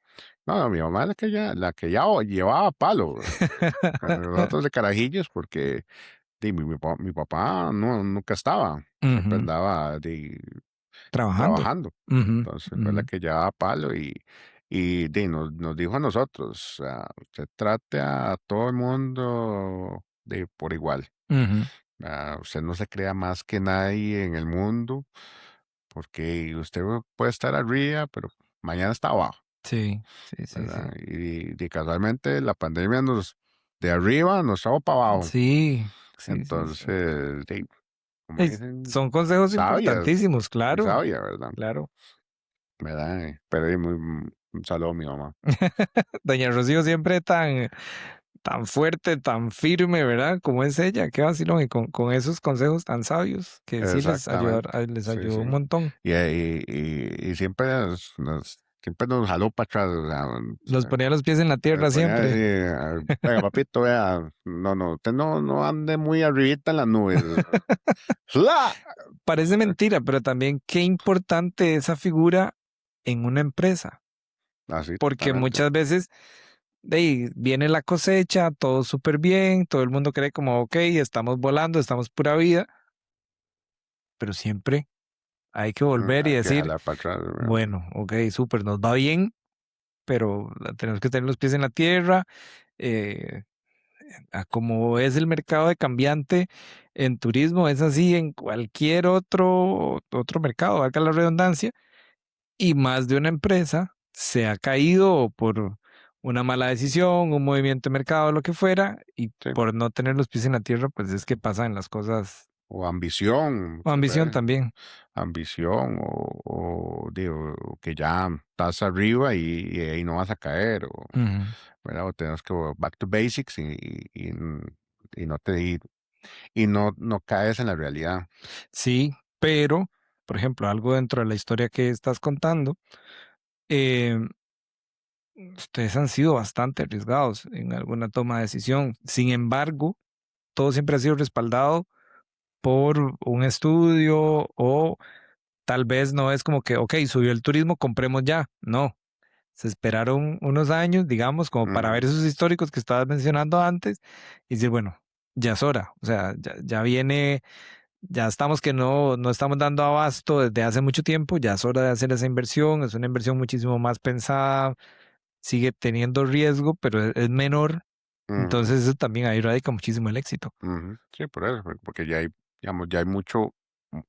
Speaker 2: No, mi mamá es la que ya llevaba palo. Nosotros de carajillos, porque mi papá no, nunca estaba, siempre
Speaker 1: Ujú,
Speaker 2: andaba
Speaker 1: trabajando.
Speaker 2: trabajando.
Speaker 1: Ujú,
Speaker 2: Entonces fue la
Speaker 1: ujú,
Speaker 2: que llevaba palo nos dijo a nosotros, o sea, usted trate a todo el mundo por igual.
Speaker 1: ujú.
Speaker 2: Usted no se crea más que nadie en el mundo, porque usted puede estar arriba, pero mañana está abajo,
Speaker 1: Sí, sí, sí,
Speaker 2: ¿verdad?
Speaker 1: sí.
Speaker 2: Y casualmente la pandemia de arriba nos trajo para abajo.
Speaker 1: Sí, sí, sí, sí.
Speaker 2: Entonces, como dicen,
Speaker 1: Son consejos
Speaker 2: sabias
Speaker 1: importantísimos,
Speaker 2: y
Speaker 1: claro,
Speaker 2: sabia, ¿verdad?
Speaker 1: claro.
Speaker 2: ¿Verdad? Pero un saludo a mi mamá.
Speaker 1: Doña Rocío siempre tan fuerte, tan firme, ¿verdad? Como es ella, qué vacilón, y con esos consejos tan sabios que sí
Speaker 2: Exactamente.
Speaker 1: les
Speaker 2: Sí,
Speaker 1: ayudó
Speaker 2: sí.
Speaker 1: un montón.
Speaker 2: Y siempre siempre nos jaló para atrás. O
Speaker 1: Los
Speaker 2: sea,
Speaker 1: ponía los pies en la tierra
Speaker 2: ponía a
Speaker 1: siempre.
Speaker 2: decir, venga, papito, vea, usted no ande muy arribita en las nubes. ¡Fla!
Speaker 1: Parece mentira, pero también qué importante esa figura en una empresa,
Speaker 2: Así,
Speaker 1: porque
Speaker 2: totalmente.
Speaker 1: muchas veces de ahí viene la cosecha, todo súper bien, todo el mundo cree como, ok, estamos volando, estamos pura vida, pero siempre hay que volver y
Speaker 2: Hay que
Speaker 1: decir,
Speaker 2: jalar para atrás. ¿Verdad?
Speaker 1: bueno, ok, súper, nos va bien, pero tenemos que tener los pies en la tierra, eh, a como es el mercado de cambiante en turismo, es así en cualquier otro mercado, valga la redundancia, y más de una empresa se ha caído por una mala decisión, un movimiento de mercado, lo que fuera, y
Speaker 2: Sí.
Speaker 1: por no tener los pies en la tierra, pues es que pasan las cosas,
Speaker 2: O ambición,
Speaker 1: o
Speaker 2: tal
Speaker 1: ambición
Speaker 2: vez,
Speaker 1: también.
Speaker 2: ambición, digo, que ya estás arriba y ahí no vas a caer,
Speaker 1: Ujú.
Speaker 2: ¿verdad? O tenemos que back to basics y no te y no caes en la realidad.
Speaker 1: Sí, pero, por ejemplo, algo dentro de la historia que estás contando, eh, ustedes han sido bastante arriesgados en alguna toma de decisión. Sin embargo, todo siempre ha sido respaldado por un estudio o tal vez no es como que, ok, subió el turismo, compremos ya. No, se esperaron unos años, digamos, como para
Speaker 2: Ujú,
Speaker 1: ver esos históricos que estabas mencionando antes y decir, bueno, ya es hora. O sea, ya viene, ya estamos que no estamos dando abasto desde hace mucho tiempo, ya es hora de hacer esa inversión. Es una inversión muchísimo más pensada, sigue teniendo riesgo, pero es menor.
Speaker 2: ujú,
Speaker 1: Entonces eso también ahí radica muchísimo el éxito.
Speaker 2: ujú. Sí, por eso, porque ya hay, digamos, ya hay mucho,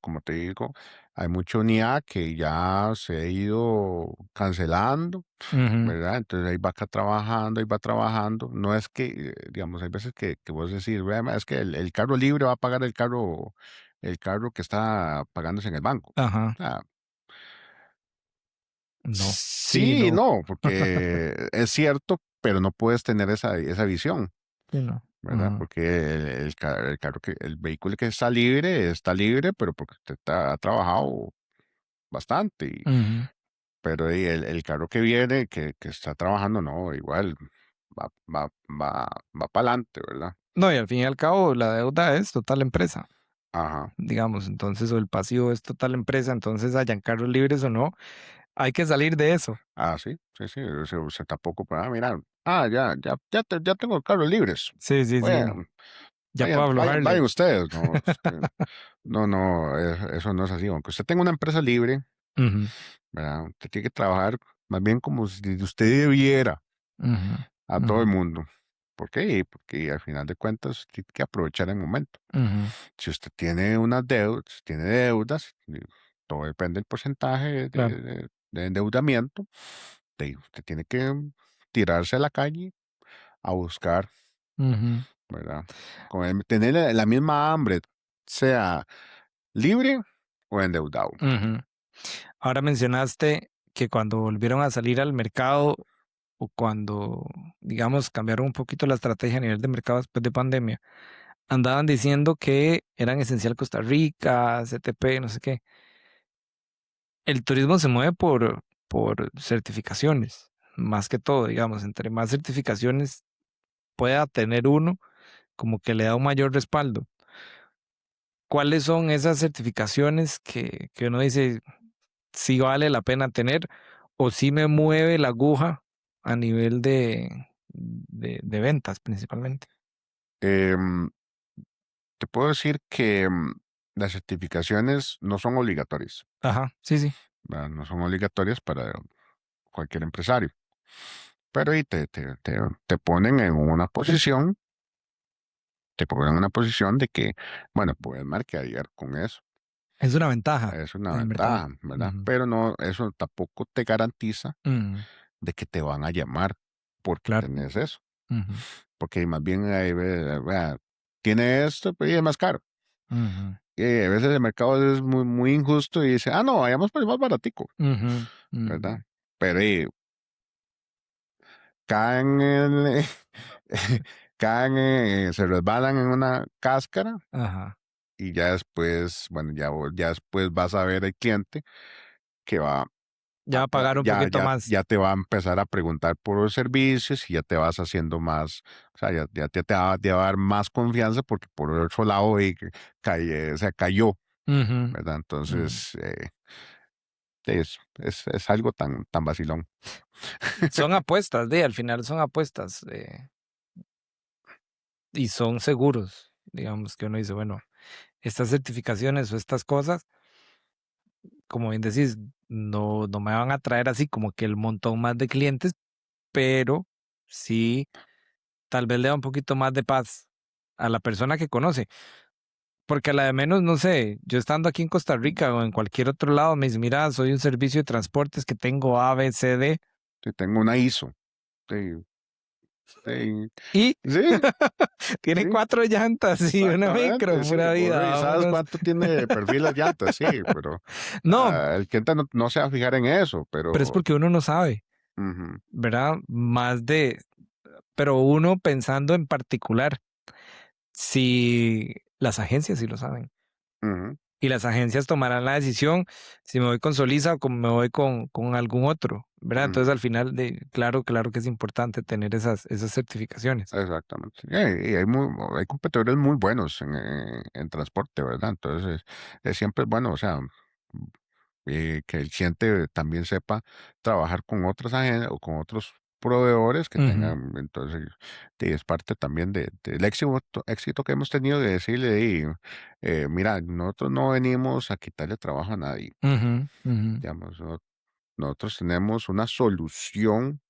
Speaker 2: como te digo, hay mucha unidad que ya se ha ido cancelando,
Speaker 1: Ujú.
Speaker 2: ¿verdad? Entonces ahí va trabajando. No es que, digamos, hay veces que vos decís, "Vea, ma, es que el carro libre va a pagar el carro que está pagándose en el banco.
Speaker 1: Ajá.
Speaker 2: Ah,
Speaker 1: No. Sí,
Speaker 2: sí, y
Speaker 1: no.
Speaker 2: no, porque es cierto, pero no puedes tener esa visión,
Speaker 1: Sí, no.
Speaker 2: ¿verdad?
Speaker 1: Ujú.
Speaker 2: Porque el carro el vehículo que está libre, pero porque usted ha trabajado bastante.
Speaker 1: Ujú.
Speaker 2: Pero el carro que viene, que está trabajando, no, igual va, va, va, va para adelante, ¿verdad?
Speaker 1: No, y al fin y al cabo la deuda es total empresa,
Speaker 2: Ajá.
Speaker 1: digamos, entonces, o el pasivo es total empresa, entonces hayan carros libres o no, hay que salir de eso.
Speaker 2: Ah, sí, sí, sí. O sea, tampoco, mira, ya tengo carros libres.
Speaker 1: Sí, sí, sí.
Speaker 2: Vayan,
Speaker 1: Ya puedo
Speaker 2: vayan
Speaker 1: aflojarle.
Speaker 2: ustedes, ¿no? No, eso no es así. Aunque usted tenga una empresa libre,
Speaker 1: Ujú,
Speaker 2: ¿verdad? Usted tiene que trabajar más bien como si usted debiera
Speaker 1: ujú,
Speaker 2: a todo
Speaker 1: ujú,
Speaker 2: el mundo. ¿Por qué? Porque al final de cuentas tiene que aprovechar el momento.
Speaker 1: ujú.
Speaker 2: Si usted tiene unas deudas, si tiene deudas, todo depende del porcentaje
Speaker 1: Claro.
Speaker 2: de endeudamiento. Usted tiene que tirarse a la calle a buscar,
Speaker 1: Ujú,
Speaker 2: ¿verdad? Tener la misma hambre, sea libre o endeudado.
Speaker 1: ujú. Ahora mencionaste que cuando volvieron a salir al mercado o cuando, digamos, cambiaron un poquito la estrategia a nivel de mercado después de pandemia, andaban diciendo que eran esencial Costa Rica, CTP, no sé qué. El turismo se mueve por certificaciones, más que todo, digamos, entre más certificaciones pueda tener uno, como que le da un mayor respaldo. ¿Cuáles son esas certificaciones que uno dice si vale la pena tener o si me mueve la aguja a nivel de ventas principalmente?
Speaker 2: Em, Te puedo decir que las certificaciones no son obligatorias,
Speaker 1: Ajá, sí, sí.
Speaker 2: ¿verdad? No son obligatorias para cualquier empresario, pero ahí te ponen en una posición, te ponen en una posición de que, bueno, puedes mercadear con eso.
Speaker 1: Es una ventaja
Speaker 2: Es una
Speaker 1: en el mercado.
Speaker 2: ventaja, ¿verdad?
Speaker 1: Ujú,
Speaker 2: Pero no, eso tampoco te garantiza
Speaker 1: ujú,
Speaker 2: de que te van a llamar porque
Speaker 1: claro.
Speaker 2: tenés eso.
Speaker 1: Ujú,
Speaker 2: Porque más bien ahí, vea, tiene esto, pero es más caro.
Speaker 1: ujú,
Speaker 2: Y a veces el mercado es muy, muy injusto y dice, ah, no, vayamos por el más baratico,
Speaker 1: ujú, ujú.
Speaker 2: ¿verdad? Pero caen en, se resbalan en una cáscara
Speaker 1: Ajá.
Speaker 2: y ya después, bueno, ya después vas a ver el cliente que
Speaker 1: Ya va a pagar un poquito más.
Speaker 2: ya te va a empezar a preguntar por los servicios y ya te vas haciendo más, o sea, te va a dar más confianza porque por el otro lado o sea, cayó,
Speaker 1: Ujú,
Speaker 2: ¿verdad?
Speaker 1: ujú.
Speaker 2: Entonces, es algo tan vacilón.
Speaker 1: Son apuestas, al final son apuestas y son seguros. Digamos que uno dice, bueno, estas certificaciones o estas cosas, como bien decís, no me van a traer así como que el montón más de clientes, pero sí tal vez le da un poquito más de paz a la persona que conoce. Porque a la de menos, no sé, yo estando aquí en Costa Rica o en cualquier otro lado, me dice, mira, soy un servicio de transportes que tengo A, B, C, D,
Speaker 2: Si tengo una ISO. Sí, sí,
Speaker 1: y
Speaker 2: sí,
Speaker 1: tiene
Speaker 2: sí,
Speaker 1: 4 llantas y una micro,
Speaker 2: exactamente, sí.
Speaker 1: pura
Speaker 2: Vos
Speaker 1: vida,
Speaker 2: revisás
Speaker 1: vámonos.
Speaker 2: cuánto tiene de perfil las llantas, sí, pero
Speaker 1: No,
Speaker 2: el cliente no se va a fijar en eso,
Speaker 1: pero es
Speaker 2: pero
Speaker 1: porque uno no sabe,
Speaker 2: ujú,
Speaker 1: ¿verdad? Más de, pero uno pensando en particular, si las agencias sí lo saben.
Speaker 2: ujú,
Speaker 1: Y las agencias tomarán la decisión si me voy con Solisa o como me voy con algún otro, ¿verdad? Entonces
Speaker 2: ujú,
Speaker 1: al final, claro, claro que es importante tener esas certificaciones.
Speaker 2: exactamente. Y hay competidores muy buenos en transporte, ¿verdad? Entonces, siempre es bueno, o sea, que el cliente también sepa trabajar con otras agencias o con otros proveedores que
Speaker 1: Ujú,
Speaker 2: tengan, entonces, es parte también del éxito que hemos tenido de decirle, mira, nosotros no venimos a quitarle trabajo a nadie,
Speaker 1: ujú, ujú,
Speaker 2: digamos, nosotros tenemos una solución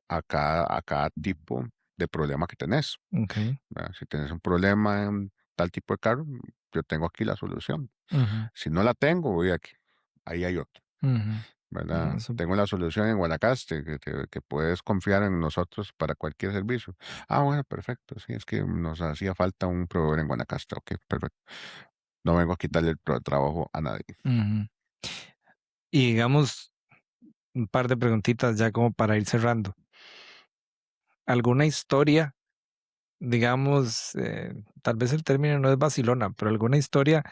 Speaker 2: a cada tipo de problema que tenés.
Speaker 1: ok,
Speaker 2: ¿Verdad? Si tienes un problema en tal tipo de carro, yo tengo aquí la solución.
Speaker 1: ujú,
Speaker 2: Si no la tengo, voy aquí. Ahí hay otro,
Speaker 1: ujú.
Speaker 2: ¿verdad?
Speaker 1: Eso,
Speaker 2: Tengo la solución en Guanacaste, que puedes confiar en nosotros para cualquier servicio. Ah, bueno, perfecto. Sí, es que nos hacía falta un proveedor en Guanacaste. Ok, perfecto. No vengo a quitarle el trabajo a nadie.
Speaker 1: ujú. Y digamos, un par de preguntitas ya como para ir cerrando. ¿Alguna historia, digamos, tal vez el término no es vacilona, pero alguna historia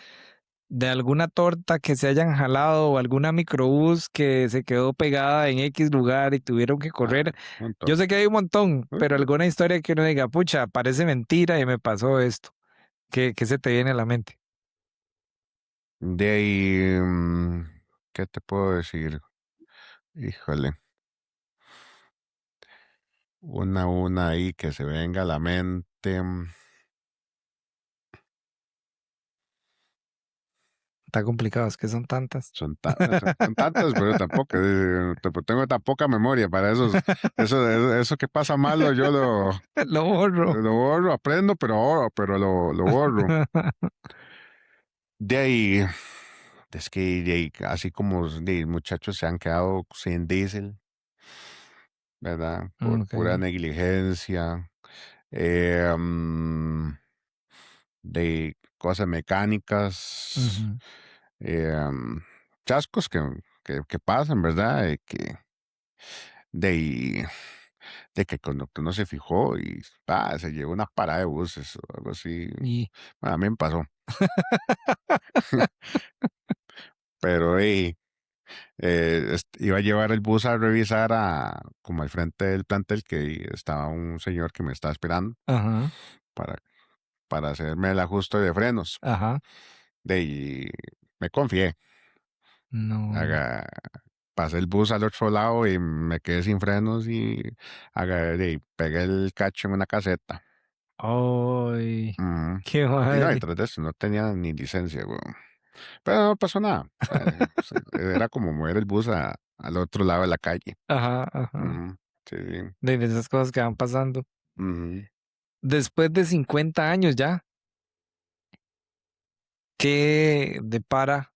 Speaker 1: de alguna torta que se hayan jalado o alguna microbús que se quedó pegada en X lugar y tuvieron que
Speaker 2: Ah,
Speaker 1: correr?
Speaker 2: un
Speaker 1: Yo
Speaker 2: montón.
Speaker 1: sé que hay un montón, pero alguna historia que uno diga, pucha, parece mentira y me pasó esto. ¿Qué se te viene a la mente?
Speaker 2: De ahí, ¿qué te puedo decir? Híjole, una ahí que se venga a la mente.
Speaker 1: Está complicado, es que son tantas.
Speaker 2: Son tantas, pero tampoco, tengo tan poca memoria para eso que pasa malo, yo
Speaker 1: Lo borro.
Speaker 2: lo borro, aprendo, pero lo borro. De ahí, es que de ahí, así como muchachos se han quedado sin diésel, ¿verdad? Por pura
Speaker 1: Ok.
Speaker 2: negligencia, de cosas mecánicas,
Speaker 1: Ujú.
Speaker 2: eh, chascos que pasan, ¿verdad? De, ahí, de que el conductor no se fijó y se llevó una parada de buses o algo así.
Speaker 1: Y,
Speaker 2: Bueno, a mí me pasó, pero iba a llevar el bus a revisar como al frente del plantel que estaba un señor que me estaba esperando
Speaker 1: ajá,
Speaker 2: para, para hacerme el ajuste de frenos.
Speaker 1: ajá.
Speaker 2: De ahí me confié.
Speaker 1: No.
Speaker 2: Haga, pasé el bus al otro lado y me quedé sin frenos y pegué el cacho en una caseta.
Speaker 1: Ay,
Speaker 2: Ujú.
Speaker 1: qué
Speaker 2: Y no,
Speaker 1: madre.
Speaker 2: detrás de eso no tenía ni licencia, weón. Pero no pasó nada. Era como mover el bus al otro lado de la calle.
Speaker 1: Ajá, ajá.
Speaker 2: Ujú. Sí, sí.
Speaker 1: De esas cosas que van pasando.
Speaker 2: Ujú.
Speaker 1: Después de 50 años ya, ¿qué depara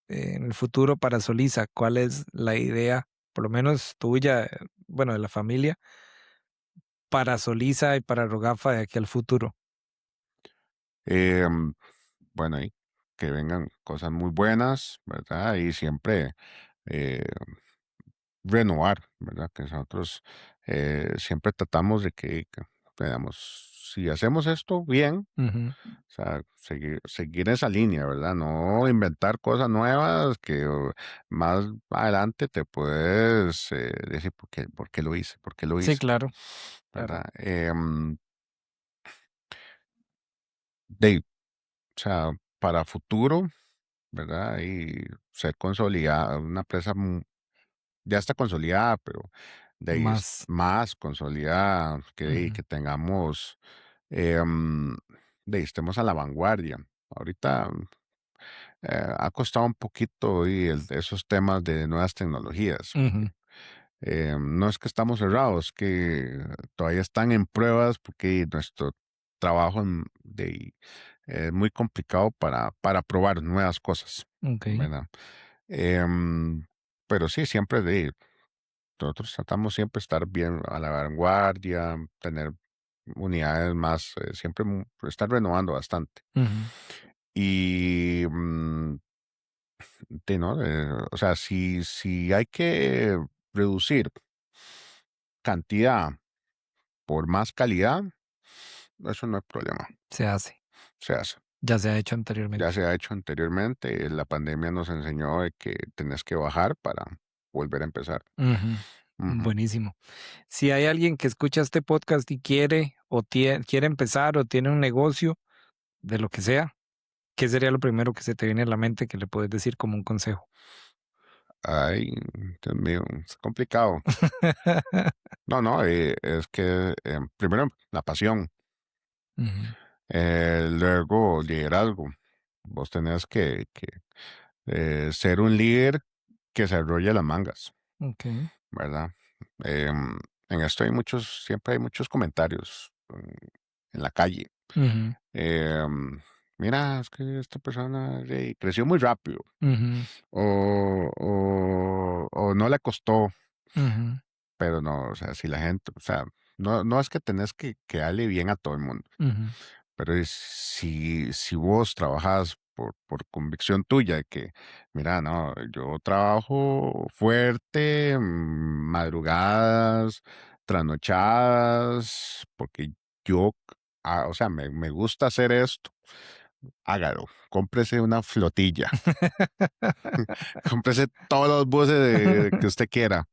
Speaker 1: en el futuro para Solisa? ¿Cuál es la idea, por lo menos tuya, bueno, de la familia, para Solisa y para Rogafa de aquí al futuro?
Speaker 2: Em, bueno, y que vengan cosas muy buenas, ¿verdad? Y siempre eh, renovar, ¿verdad? Que nosotros siempre tratamos de digamos, si hacemos esto bien,
Speaker 1: Ujú.
Speaker 2: o sea, seguir esa línea, ¿verdad? No inventar cosas nuevas que más adelante te puedes decir por qué lo hice, por qué lo
Speaker 1: Sí,
Speaker 2: hice,
Speaker 1: claro, claro.
Speaker 2: ¿verdad? O sea, para futuro, ¿verdad? Y ser consolidada, una empresa ya está consolidada, pero de ahí es
Speaker 1: Más.
Speaker 2: más consolidada,
Speaker 1: Ujú,
Speaker 2: que tengamos, de ahí estemos a la vanguardia. Ahorita ha costado un poquito esos temas de nuevas tecnologías.
Speaker 1: ujú.
Speaker 2: No es que estamos cerrados, que todavía están en pruebas porque nuestro trabajo es muy complicado para probar nuevas cosas,
Speaker 1: Ok.
Speaker 2: ¿verdad? Em, pero sí, siempre nosotros tratamos siempre estar bien a la vanguardia, tener unidades más, siempre estar renovando bastante.
Speaker 1: Ujú.
Speaker 2: Y, ¿no? O sea, si hay que reducir cantidad por más calidad, eso no es problema,
Speaker 1: Se hace.
Speaker 2: se hace.
Speaker 1: Ya se ha hecho
Speaker 2: Ya
Speaker 1: anteriormente.
Speaker 2: se ha hecho anteriormente, la pandemia nos enseñó de que tenés que bajar para volver a empezar.
Speaker 1: Ujú.
Speaker 2: Ujú.
Speaker 1: Buenísimo. Si hay alguien que escucha este podcast y quiere quiere empezar o tiene un negocio de lo que sea, ¿qué sería lo primero que se te viene a la mente que le puedes decir como un consejo?
Speaker 2: Ay, Dios mío, es complicado. No, no, es que primero la pasión,
Speaker 1: Ujú.
Speaker 2: luego liderazgo. Vos tenés que ser un líder que se arrolle las mangas,
Speaker 1: Ok.
Speaker 2: ¿verdad? Em, en esto siempre hay muchos comentarios en la calle.
Speaker 1: Ujú.
Speaker 2: Em, Mira, es que esta persona creció muy rápido
Speaker 1: Ujú.
Speaker 2: o no le costó,
Speaker 1: Ujú.
Speaker 2: pero no, o sea, si la gente, o sea, no es que tenés que darle bien a todo el mundo,
Speaker 1: Ujú.
Speaker 2: pero si vos trabajás por convicción tuya de que, mira, no, yo trabajo fuerte, madrugadas, trasnochadas, porque yo, o sea, me gusta hacer esto, hágalo, cómprese una flotilla, cómprese todos los buses que usted quiera,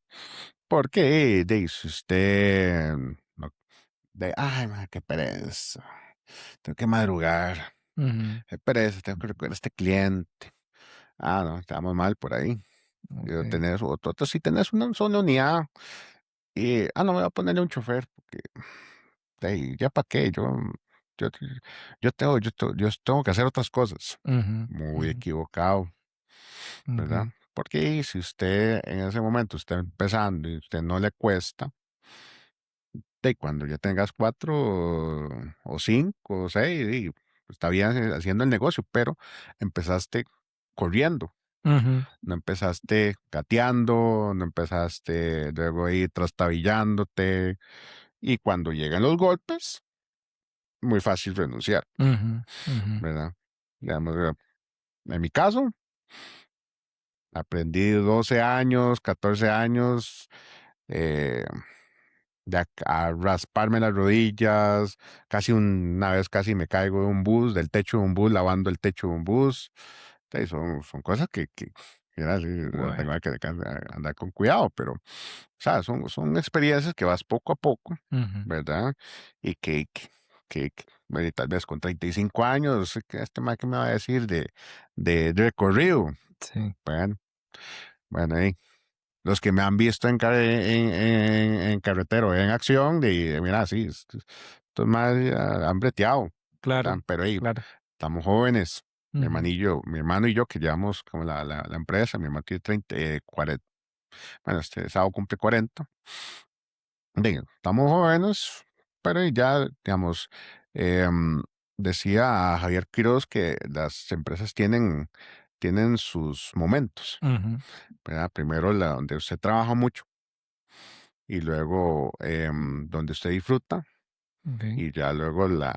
Speaker 2: porque si usted, ay, man, qué pereza, tengo que madrugar.
Speaker 1: Ujú.
Speaker 2: Pereza, tengo que recoger a este cliente. Ah, no, estamos mal por ahí.
Speaker 1: Ok.
Speaker 2: Tenés otro, si tenés una sola unidad y, no, me voy a ponerle un chofer, porque, ya para qué, yo, yo tengo que hacer otras cosas.
Speaker 1: Ujú.
Speaker 2: Muy
Speaker 1: Ujú.
Speaker 2: equivocado, ¿verdad?
Speaker 1: Ok.
Speaker 2: Porque si usted en ese momento está empezando y usted no le cuesta, cuando ya tengas cuatro o cinco o seis, está bien haciendo el negocio, pero empezaste corriendo.
Speaker 1: Ujú.
Speaker 2: No empezaste gateando, no empezaste luego ahí trastabillándote. Y cuando llegan los golpes, muy fácil renunciar,
Speaker 1: Ujú. Ujú.
Speaker 2: ¿verdad? Digamos, en mi caso, aprendí 12 años, 14 años, eh, a rasparme las rodillas, una vez casi me caigo de un bus, del techo de un bus, lavando el techo de un bus. Son cosas que mira, sí,
Speaker 1: Bueno.
Speaker 2: tengo que andar con cuidado, pero, o sea, son experiencias que vas poco a poco,
Speaker 1: Ujú.
Speaker 2: ¿verdad? Y tal vez con 35 años, que este más que me va a decir de recorrido.
Speaker 1: Sí.
Speaker 2: Bueno, bueno, los que me han visto en carretero, en acción, mira, sí, estos más han breteado,
Speaker 1: Claro.
Speaker 2: pero
Speaker 1: Claro.
Speaker 2: estamos jóvenes.
Speaker 1: Ujú.
Speaker 2: Mi hermano y yo, que llevamos como la empresa, mi hermano tiene 40, bueno, este sábado cumple 40. Estamos jóvenes, pero ya, digamos, decía Javier Quiroz que las empresas tienen sus momentos,
Speaker 1: Ujú.
Speaker 2: ¿verdad? Primero la donde usted trabaja mucho y luego donde usted disfruta
Speaker 1: Ok.
Speaker 2: y ya luego la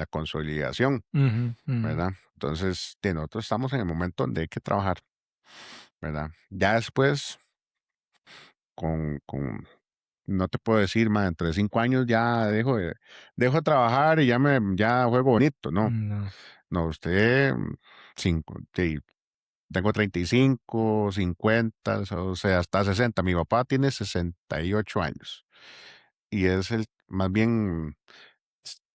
Speaker 2: consolidación,
Speaker 1: Ujú. Ujú.
Speaker 2: ¿verdad? Entonces, nosotros estamos en el momento donde hay que trabajar, ¿verdad? Ya después, no te puedo decir, más entre 5 años ya dejo de trabajar y ya juego bonito, no.
Speaker 1: No.
Speaker 2: No, usted, sí, tengo 35, 50, o sea, hasta 60. Mi papá tiene 68 años y es más bien,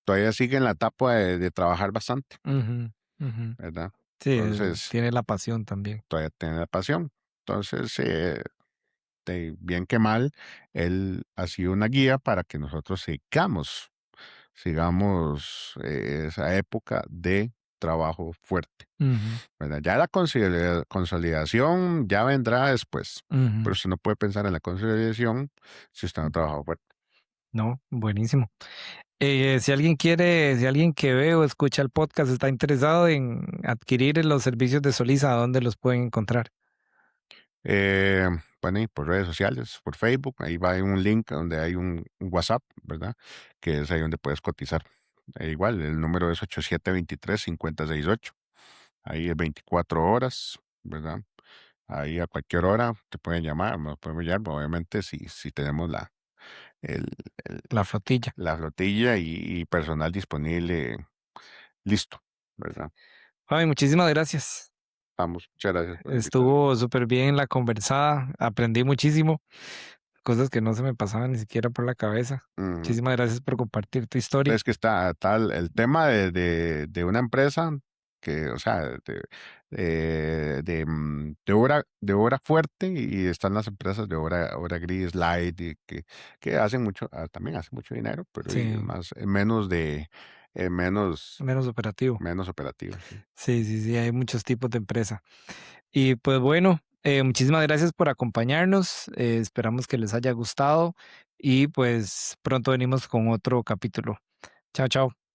Speaker 2: todavía sigue en la etapa de trabajar bastante,
Speaker 1: Ujú. Ujú.
Speaker 2: ¿verdad?
Speaker 1: Sí,
Speaker 2: Entonces,
Speaker 1: tiene la pasión también.
Speaker 2: todavía tiene la pasión. Entonces, bien que mal, él ha sido una guía para que nosotros sigamos esa época de trabajo fuerte,
Speaker 1: Ujú,
Speaker 2: ¿verdad? Ya la consolidación ya vendrá después,
Speaker 1: ujú.
Speaker 2: pero usted no puede pensar en la consolidación si usted no trabaja fuerte.
Speaker 1: No, buenísimo. Si alguien que ve o escucha el podcast está interesado en adquirir los servicios de Solisa, ¿a dónde los pueden encontrar?
Speaker 2: Eh, bueno, y por redes sociales, por Facebook, ahí va un link donde hay un WhatsApp, ¿verdad? Que es ahí donde puedes cotizar. Igual, el número es 8723-5068. Ahí es 24 horas, ¿verdad? Ahí a cualquier hora te pueden llamar, nos podemos llamar, obviamente si tenemos el, el-
Speaker 1: La flotilla.
Speaker 2: la flotilla y personal disponible listo, ¿verdad?
Speaker 1: Ay, muchísimas gracias.
Speaker 2: Vamos, muchas gracias por invitarme.
Speaker 1: Estuvo súper bien la conversada, aprendí muchísimo, cosas que no se me pasaban ni siquiera por la cabeza.
Speaker 2: Ujú.
Speaker 1: Muchísimas gracias por compartir tu historia.
Speaker 2: Es que está tal, el tema de una empresa que, o sea, de obra fuerte y están las empresas de obra gris, light, y que hacen mucho, también hacen mucho dinero, pero y
Speaker 1: Sí,
Speaker 2: más, menos eh, menos,
Speaker 1: menos operativo.
Speaker 2: menos operativos, sí.
Speaker 1: Sí, sí, sí, hay muchos tipos de empresa. Y pues bueno, muchísimas gracias por acompañarnos. Esperamos que les haya gustado y pues pronto venimos con otro capítulo. Chao, chao.